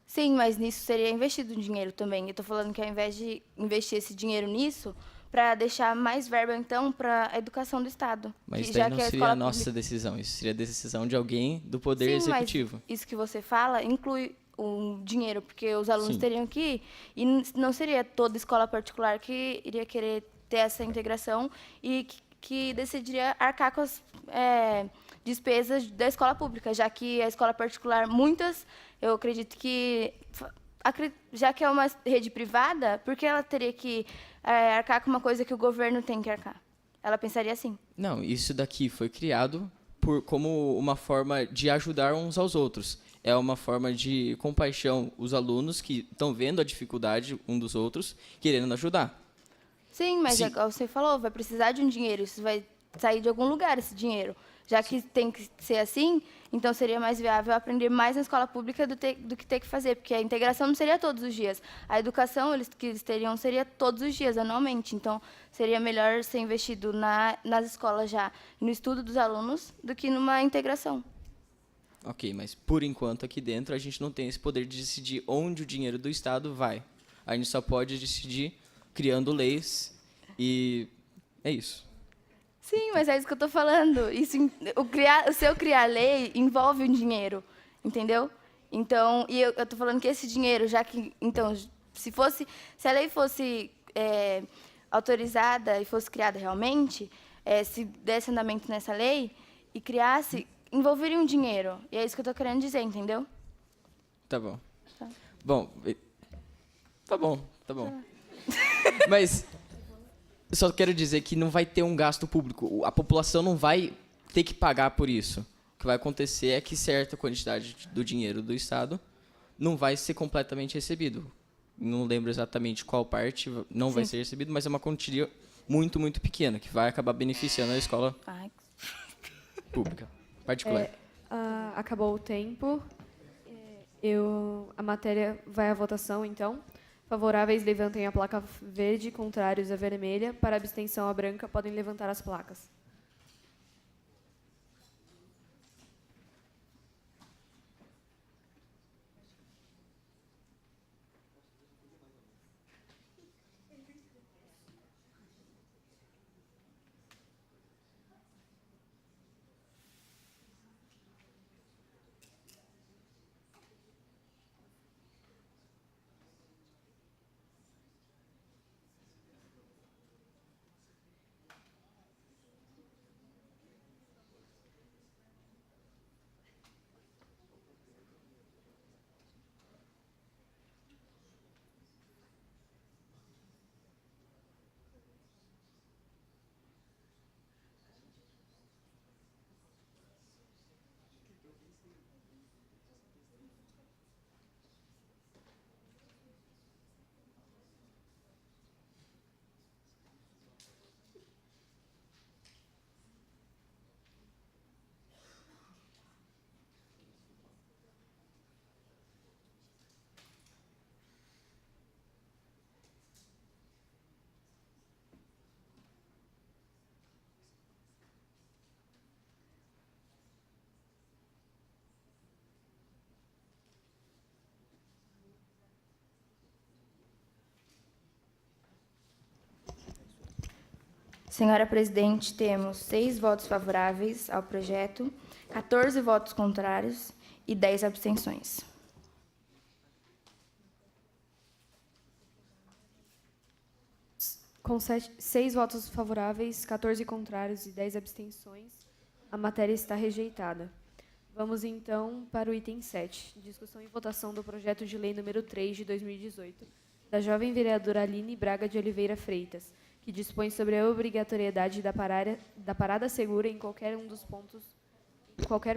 Sim, mas nisso seria investido um dinheiro também. Eu estou falando que ao invés de investir esse dinheiro nisso, para deixar mais verba, então, para a educação do Estado. Mas que, daí já não que seria a nossa pública... decisão, isso seria a decisão de alguém do poder Sim, executivo. mas isso que você fala inclui o dinheiro, porque os alunos Sim. teriam que ir, e não seria toda escola particular que iria querer ter essa integração e que decidiria arcar com as despesas da escola pública, já que a escola particular, muitas, eu acredito que, já que é uma rede privada, por que ela teria que arcar com uma coisa que o governo tem que arcar? Ela pensaria assim. Não, isso daqui foi criado como uma forma de ajudar uns aos outros. É uma forma de compaixão, os alunos que estão vendo a dificuldade um dos outros, querendo ajudar. Sim, mas Sim. igual você falou, vai precisar de um dinheiro, isso vai sair de algum lugar, esse dinheiro. Já que tem que ser assim, então seria mais viável aprender mais na escola pública do que ter que fazer, porque a integração não seria todos os dias. A educação que eles teriam seria todos os dias, anualmente. Então, seria melhor ser investido nas escolas já, no estudo dos alunos, do que numa integração. Ok, mas por enquanto aqui dentro a gente não tem esse poder de decidir onde o dinheiro do Estado vai. A gente só pode decidir criando leis e é isso. Sim, mas é isso que eu estou falando. O seu criar lei envolve um dinheiro, entendeu? Então, e eu estou falando que esse dinheiro, já que, então, se a lei fosse autorizada e fosse criada realmente, se desse andamento nessa lei e criasse, envolveria um dinheiro. E é isso que eu estou querendo dizer, entendeu? Tá bom. Tá. Bom, tá bom. Mas eu só quero dizer que não vai ter um gasto público. A população não vai ter que pagar por isso. O que vai acontecer é que certa quantidade do dinheiro do Estado não vai ser completamente recebido. Não lembro exatamente qual parte não vai ser recebido, mas é uma quantia muito, muito pequena, que vai acabar beneficiando a escola pública, particular. Acabou o tempo. A matéria vai à votação, então. Favoráveis, levantem a placa verde, contrários a vermelha. Para abstenção, a branca, podem levantar as placas. Senhora Presidente, temos 6 votos favoráveis ao projeto, 14 votos contrários e 10 abstenções. Com 6 votos favoráveis, 14 contrários e 10 abstenções, a matéria está rejeitada. Vamos, então, para o item 7, discussão e votação do projeto de lei número 3 de 2018, da jovem vereadora Aline Braga de Oliveira Freitas, que dispõe sobre a obrigatoriedade da parada segura em qualquer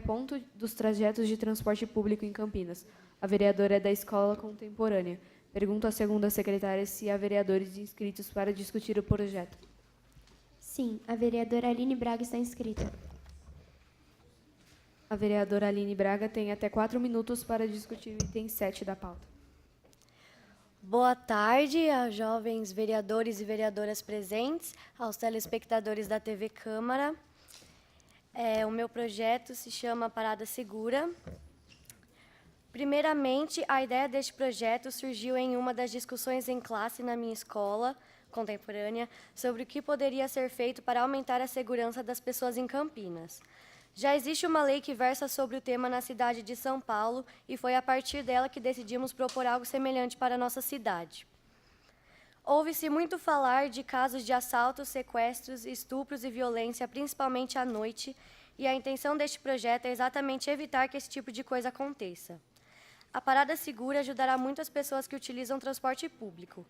ponto dos trajetos de transporte público em Campinas. A vereadora é da Escola Contemporânea. Pergunto à segunda secretária se há vereadores inscritos para discutir o projeto. Sim, a vereadora Aline Braga está inscrita. A vereadora Aline Braga tem até 4 minutos para discutir o item 7 da pauta. Boa tarde aos jovens vereadores e vereadoras presentes, aos telespectadores da TV Câmara. O meu projeto se chama Parada Segura. Primeiramente, a ideia deste projeto surgiu em uma das discussões em classe na minha escola contemporânea sobre o que poderia ser feito para aumentar a segurança das pessoas em Campinas. Já existe uma lei que versa sobre o tema na cidade de São Paulo e foi a partir dela que decidimos propor algo semelhante para a nossa cidade. Ouve-se muito falar de casos de assaltos, sequestros, estupros e violência, principalmente à noite, e a intenção deste projeto é exatamente evitar que esse tipo de coisa aconteça. A parada segura ajudará muitas pessoas que utilizam transporte público.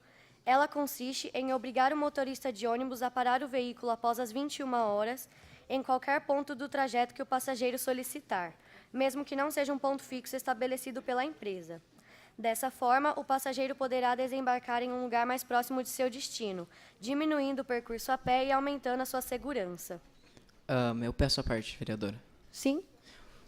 Ela consiste em obrigar o motorista de ônibus a parar o veículo após as 21 horas, em qualquer ponto do trajeto que o passageiro solicitar, mesmo que não seja um ponto fixo estabelecido pela empresa. Dessa forma, o passageiro poderá desembarcar em um lugar mais próximo de seu destino, diminuindo o percurso a pé e aumentando a sua segurança. Eu peço a parte, vereadora. Sim?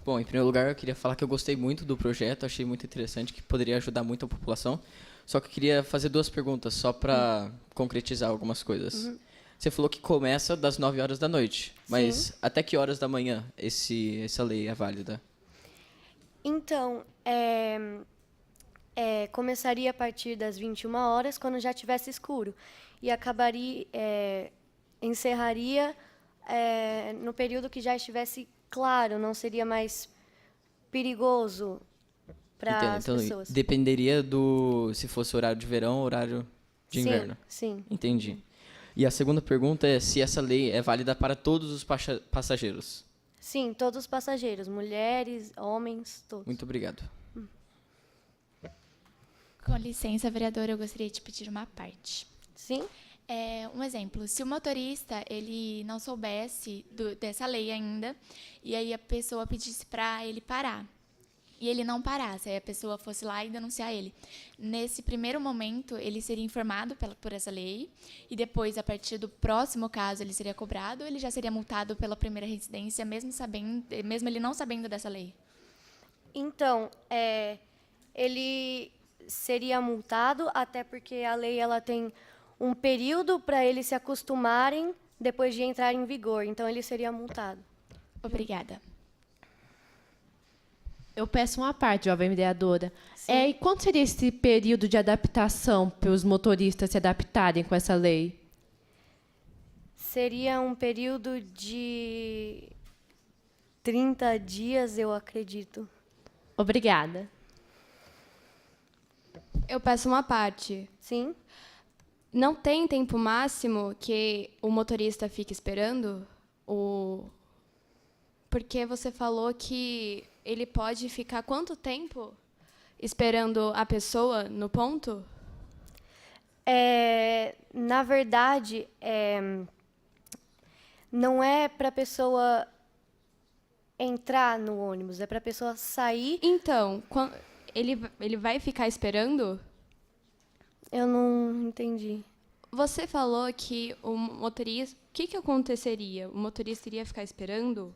Bom, em primeiro lugar, eu queria falar que eu gostei muito do projeto, achei muito interessante, que poderia ajudar muito a população. Só que eu queria fazer 2 perguntas, só para concretizar algumas coisas. Uhum. Você falou que começa das 9 horas da noite, mas Sim. até que horas da manhã essa lei é válida? Então, começaria a partir das 21 horas, quando já tivesse escuro, e encerraria no período que já estivesse claro, não seria mais perigoso para as pessoas. Dependeria se fosse horário de verão ou horário de inverno. Sim. Entendi. E a segunda pergunta é se essa lei é válida para todos os passageiros. Sim, todos os passageiros, mulheres, homens, todos. Muito obrigado. Com licença, vereadora, eu gostaria de pedir uma parte. Sim? Um exemplo, se o motorista ele não soubesse dessa lei ainda, e aí a pessoa pedisse para ele parar, e ele não parasse, aí a pessoa fosse lá e denunciar ele. Nesse primeiro momento, ele seria informado por essa lei, e depois, a partir do próximo caso, ele seria cobrado, ou ele já seria multado pela primeira reincidência, mesmo ele não sabendo dessa lei? Então, ele seria multado, até porque a lei ela tem um período para eles se acostumarem depois de entrar em vigor. Então, ele seria multado. Obrigada. Eu peço uma parte, jovem vereadora. E quanto seria esse período de adaptação para os motoristas se adaptarem com essa lei? Seria um período de 30 dias, eu acredito. Obrigada. Eu peço uma parte. Sim? Não tem tempo máximo que o motorista fique esperando? Porque você falou que ele pode ficar quanto tempo esperando a pessoa no ponto? Na verdade, não é para a pessoa entrar no ônibus, é para a pessoa sair. Então, ele vai ficar esperando? Eu não entendi. Você falou que o motorista... O que aconteceria? O motorista iria ficar esperando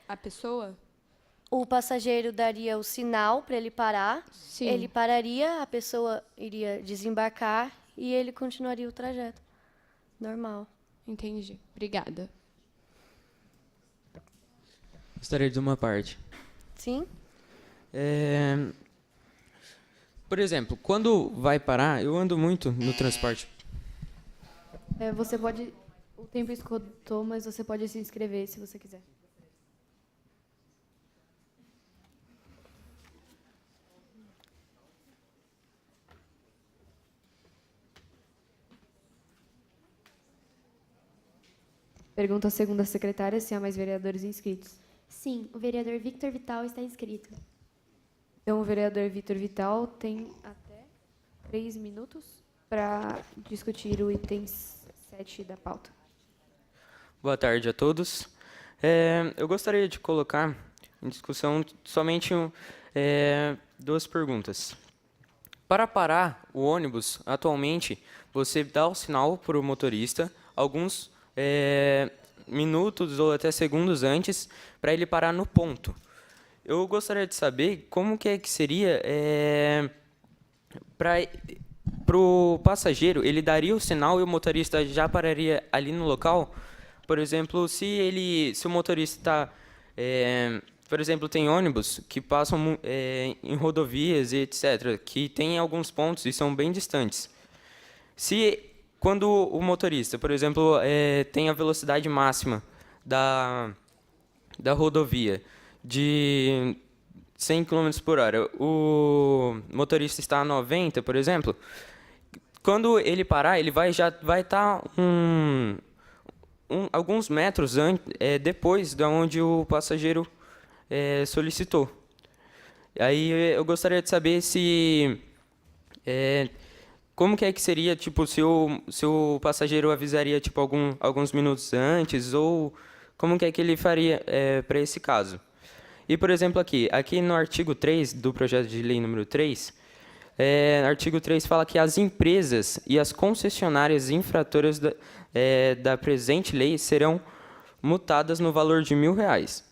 a pessoa? O passageiro daria o sinal para ele parar. Sim. Ele pararia, a pessoa iria desembarcar e ele continuaria o trajeto. Normal. Entendi. Obrigada. Gostaria de uma parte. Sim? Por exemplo, quando vai parar, eu ando muito no transporte. Você pode O tempo esgotou, mas você pode se inscrever se você quiser. Pergunta a segunda secretária se há mais vereadores inscritos. Sim, o vereador Victor Vital está inscrito. Então, o vereador Victor Vital tem até 3 minutos para discutir o item 7 da pauta. Boa tarde a todos. Eu gostaria de colocar em discussão somente duas perguntas. Para parar o ônibus, atualmente, você dá o sinal para o motorista, alguns minutos ou até segundos antes, para ele parar no ponto. Eu gostaria de saber como que seria para o passageiro, ele daria o sinal e o motorista já pararia ali no local? Por exemplo, se o motorista está... por exemplo, tem ônibus que passam em rodovias e etc., que tem alguns pontos e são bem distantes. Quando o motorista, por exemplo, tem a velocidade máxima da rodovia de 100 km por hora, o motorista está a 90, por exemplo, quando ele parar, ele já vai estar alguns metros depois de onde o passageiro solicitou. Aí eu gostaria de saber como que seria, tipo, se o passageiro avisaria tipo alguns minutos antes, ou como que ele faria para esse caso. E, por exemplo, aqui no artigo 3 do projeto de lei número 3, artigo 3 fala que as empresas e as concessionárias infratoras da presente lei serão multadas no valor de R$1.000.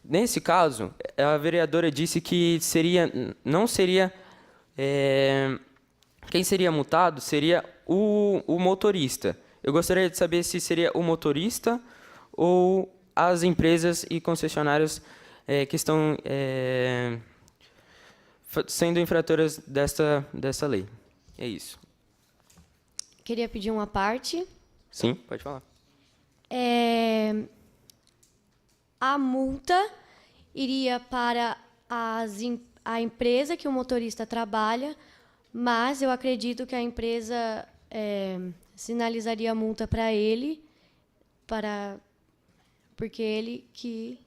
Nesse caso, a vereadora disse que não seria... quem seria multado seria o motorista. Eu gostaria de saber se seria o motorista ou as empresas e concessionárias que estão sendo infratoras dessa lei. É isso. Queria pedir uma parte. Sim, pode falar. A multa iria para a empresa que o motorista trabalha, mas eu acredito que a empresa sinalizaria a multa para ele, porque ele que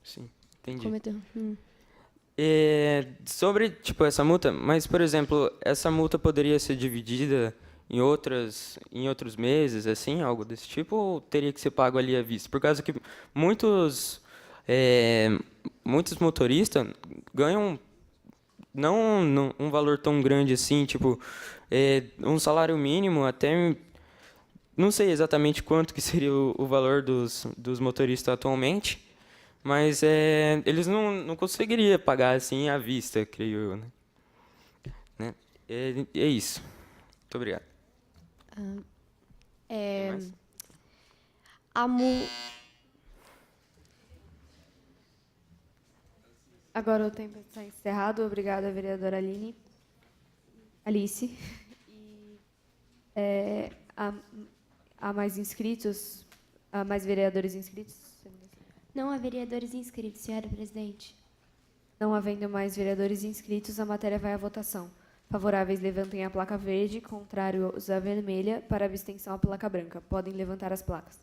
Sim, entendi. cometeu. Sobre tipo essa multa, mas por exemplo, essa multa poderia ser dividida em outros meses, assim, algo desse tipo, ou teria que ser pago ali à vista? Por causa que muitos motoristas ganham não um valor tão grande assim, tipo um salário mínimo até, não sei exatamente quanto que seria o valor dos motoristas atualmente, mas eles não conseguiriam pagar assim à vista, creio eu, né? É isso. Muito obrigado. Agora o tempo está encerrado. Obrigada, vereadora Alice. Há mais inscritos? Há mais vereadores inscritos? Não há vereadores inscritos, senhora presidente. Não havendo mais vereadores inscritos, a matéria vai à votação. Favoráveis, levantem a placa verde. Contrários, a vermelha. Para abstenção, a placa branca. Podem levantar as placas.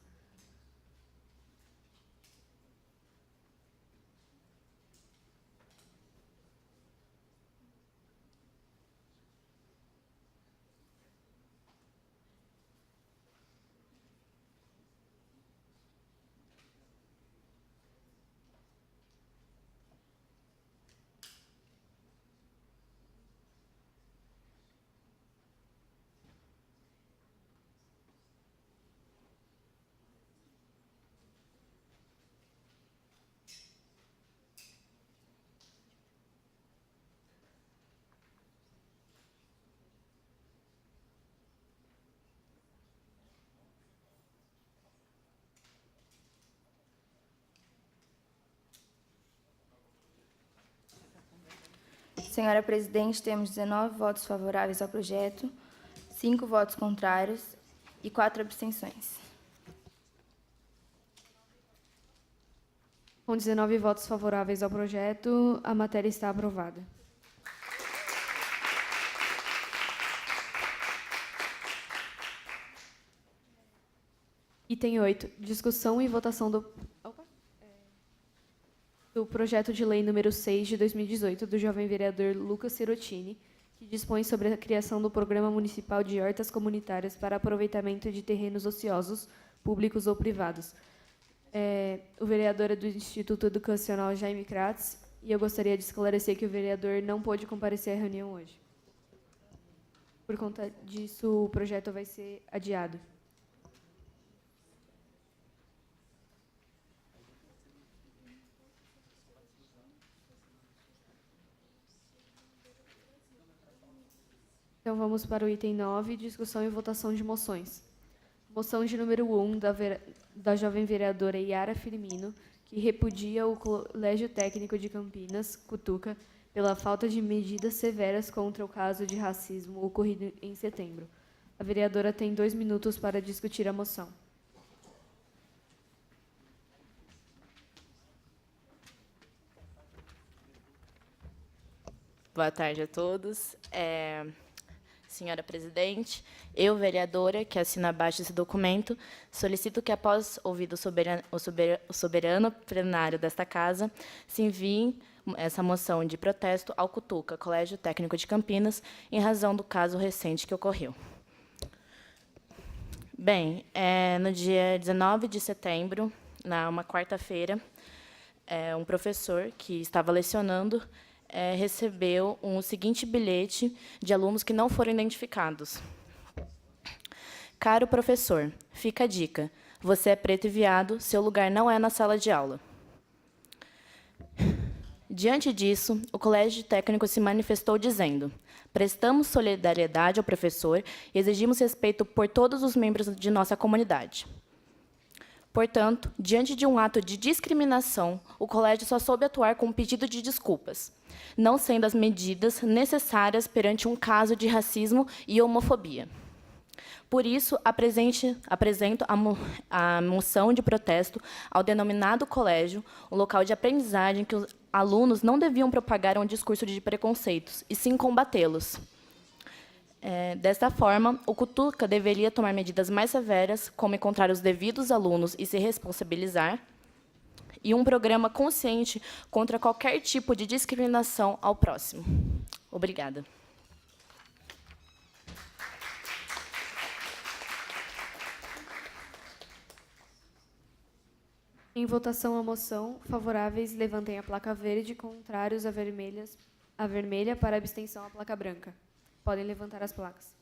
Senhora presidente, temos 19 votos favoráveis ao projeto, 5 votos contrários e 4 abstenções. Com 19 votos favoráveis ao projeto, a matéria está aprovada. Item 8. Discussão e votação do projeto de lei número 6 de 2018 do jovem vereador Lucas Cerotini, que dispõe sobre a criação do Programa Municipal de Hortas Comunitárias para aproveitamento de terrenos ociosos, públicos ou privados. O vereador é do Instituto Educacional Jaime Kratz, e eu gostaria de esclarecer que o vereador não pôde comparecer à reunião hoje. Por conta disso, o projeto vai ser adiado. Então, vamos para o item 9, discussão e votação de moções. Moção de número 1, da jovem vereadora Yara Firmino, que repudia o Colégio Técnico de Campinas, Cutuca, pela falta de medidas severas contra o caso de racismo ocorrido em setembro. A vereadora tem 2 minutos para discutir a moção. Boa tarde a todos. Senhora presidente, eu, vereadora, que assino abaixo esse documento, solicito que, após ouvido o soberano plenário desta Casa, se envie essa moção de protesto ao Cutuca, Colégio Técnico de Campinas, em razão do caso recente que ocorreu. Bem, no dia 19 de setembro, uma quarta-feira, um professor que estava lecionando recebeu o seguinte bilhete de alunos que não foram identificados. Caro professor, fica a dica. Você é preto e viado, seu lugar não é na sala de aula. Diante disso, o colégio técnico se manifestou dizendo: prestamos solidariedade ao professor e exigimos respeito por todos os membros de nossa comunidade. Portanto, diante de um ato de discriminação, o colégio só soube atuar com um pedido de desculpas, não sendo as medidas necessárias perante um caso de racismo e homofobia. Por isso, apresento a moção de protesto ao denominado colégio, um local de aprendizagem que os alunos não deviam propagar um discurso de preconceitos, e sim combatê-los. Desta forma, o Cutuca deveria tomar medidas mais severas, como encontrar os devidos alunos e se responsabilizar, e um programa consciente contra qualquer tipo de discriminação ao próximo. Obrigada. Em votação a moção, favoráveis, levantem a placa verde, contrários, a vermelha, para abstenção, a placa branca. Podem levantar as placas.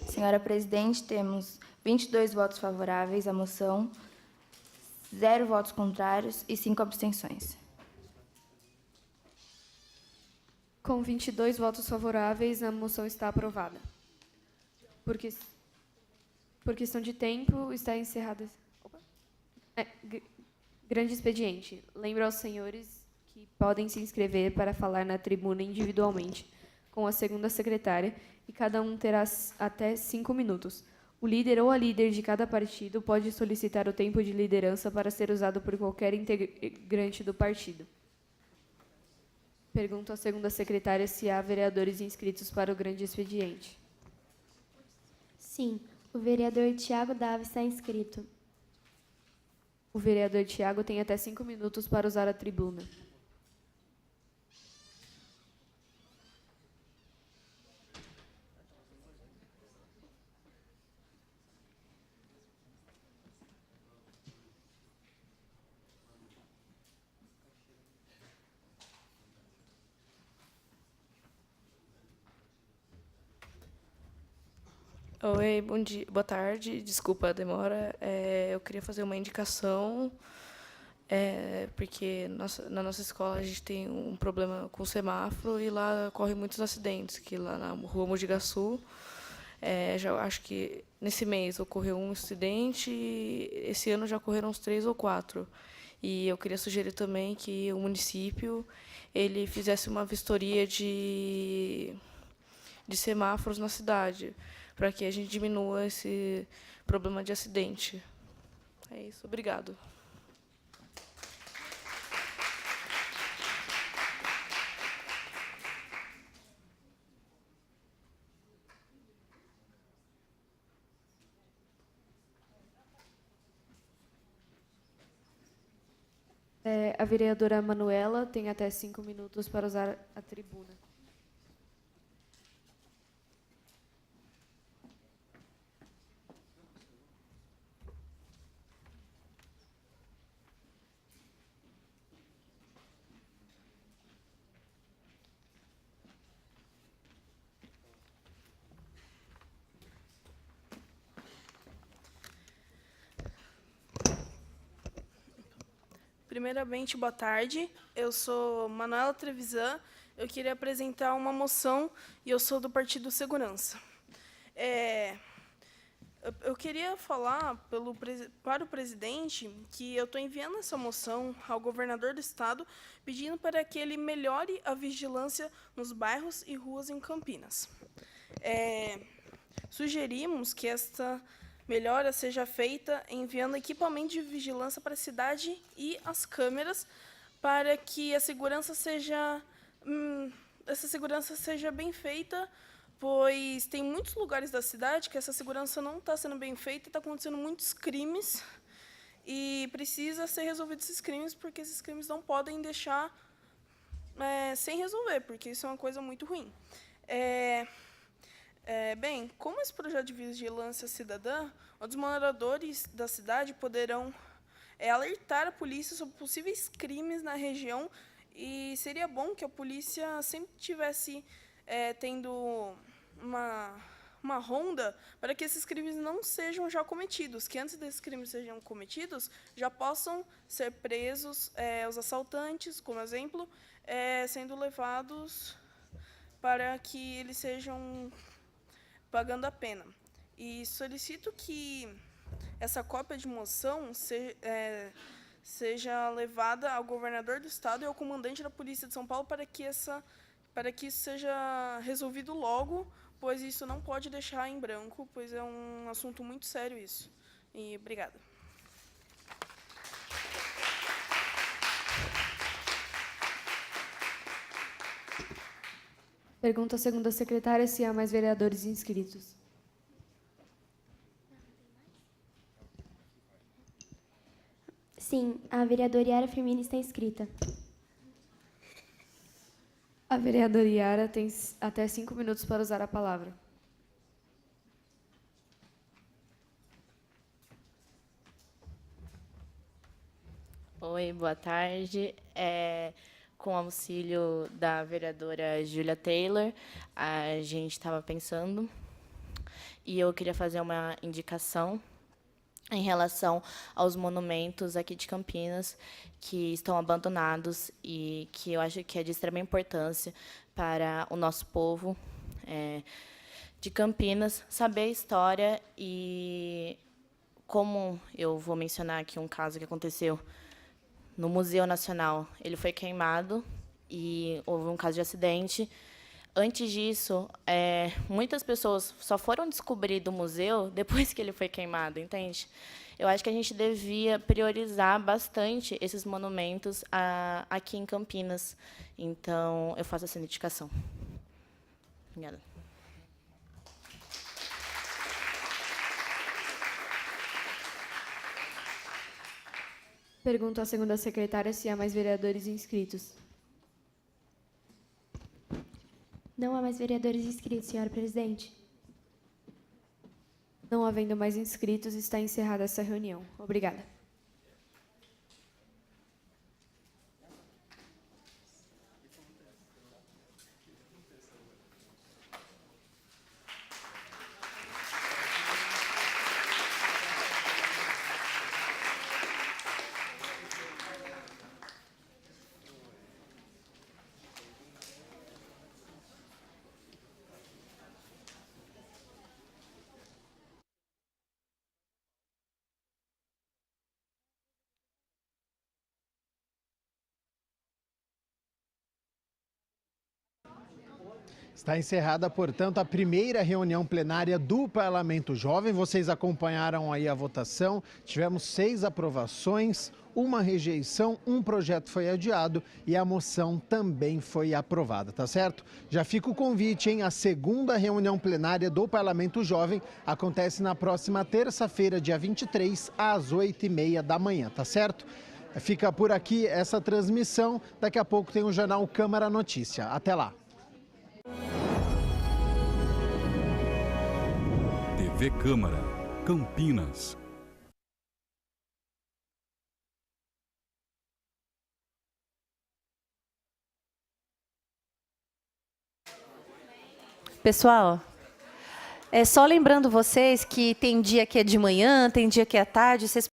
Senhora presidente, temos 22 votos favoráveis à moção, 0 votos contrários e 5 abstenções. Com 22 votos favoráveis, a moção está aprovada. Por questão de tempo, está encerrada. Grande expediente. Lembro aos senhores que podem se inscrever para falar na tribuna individualmente com a segunda secretária, e cada um terá até 5 minutos. O líder ou a líder de cada partido pode solicitar o tempo de liderança para ser usado por qualquer integrante do partido. Pergunto à segunda secretária se há vereadores inscritos para o grande expediente. Sim, o vereador Tiago Dava está inscrito. O vereador Tiago tem até 5 minutos para usar a tribuna. Oi, bom dia, boa tarde. Desculpa a demora. Eu queria fazer uma indicação, porque na nossa escola a gente tem um problema com o semáforo e lá ocorrem muitos acidentes, que lá na rua Mogigaçu, já acho que nesse mês ocorreu um acidente e esse ano já ocorreram uns 3 ou 4. E eu queria sugerir também que o município ele fizesse uma vistoria de semáforos na cidade, para que a gente diminua esse problema de acidente. É isso, obrigado. A vereadora Manuela tem até 5 minutos para usar a tribuna. Primeiramente, boa tarde. Eu sou Manuela Trevisan. Eu queria apresentar uma moção e eu sou do Partido Segurança. Eu queria falar para o presidente que eu estou enviando essa moção ao governador do estado pedindo para que ele melhore a vigilância nos bairros e ruas em Campinas. Sugerimos que esta melhora seja feita enviando equipamento de vigilância para a cidade e as câmeras para que a segurança seja bem feita, pois tem muitos lugares da cidade que essa segurança não está sendo bem feita, está acontecendo muitos crimes e precisa ser resolvido esses crimes, porque esses crimes não podem deixar sem resolver, porque isso é uma coisa muito ruim. Bem, como esse projeto de vigilância cidadã, os moradores da cidade poderão alertar a polícia sobre possíveis crimes na região e seria bom que a polícia sempre tivesse tendo uma ronda para que esses crimes não sejam já cometidos, que antes desses crimes sejam cometidos, já possam ser presos os assaltantes, como exemplo, sendo levados para que eles sejam pagando a pena. E solicito que essa cópia de moção seja levada ao governador do estado e ao comandante da Polícia de São Paulo para que isso seja resolvido logo, pois isso não pode deixar em branco, pois é um assunto muito sério isso. E obrigada. Pergunta à segunda secretária se há mais vereadores inscritos. Sim, a vereadora Yara Firmino está inscrita. A vereadora Yara tem até 5 minutos para usar a palavra. Oi, boa tarde. Com o auxílio da vereadora Júlia Taylor, a gente estava pensando e eu queria fazer uma indicação em relação aos monumentos aqui de Campinas que estão abandonados e que eu acho que é de extrema importância para o nosso povo de Campinas saber a história. E como eu vou mencionar aqui um caso que aconteceu no Museu Nacional, ele foi queimado e houve um caso de acidente. Antes disso, muitas pessoas só foram descobrir do museu depois que ele foi queimado, entende? Eu acho que a gente devia priorizar bastante esses monumentos aqui em Campinas. Então, eu faço essa indicação. Obrigada. Pergunto à segunda secretária se há mais vereadores inscritos. Não há mais vereadores inscritos, senhora presidente. Não havendo mais inscritos, está encerrada essa reunião. Obrigada. Está encerrada, portanto, a primeira reunião plenária do Parlamento Jovem. Vocês acompanharam aí a votação. Tivemos 6 aprovações, 1 rejeição, 1 projeto foi adiado e a moção também foi aprovada, tá certo? Já fica o convite, hein? A segunda reunião plenária do Parlamento Jovem acontece na próxima terça-feira, dia 23, às 8h30 da manhã, tá certo? Fica por aqui essa transmissão. Daqui a pouco tem o jornal Câmara Notícia. Até lá. TV Câmara, Campinas. Pessoal, só lembrando vocês que tem dia que é de manhã, tem dia que é à tarde, vocês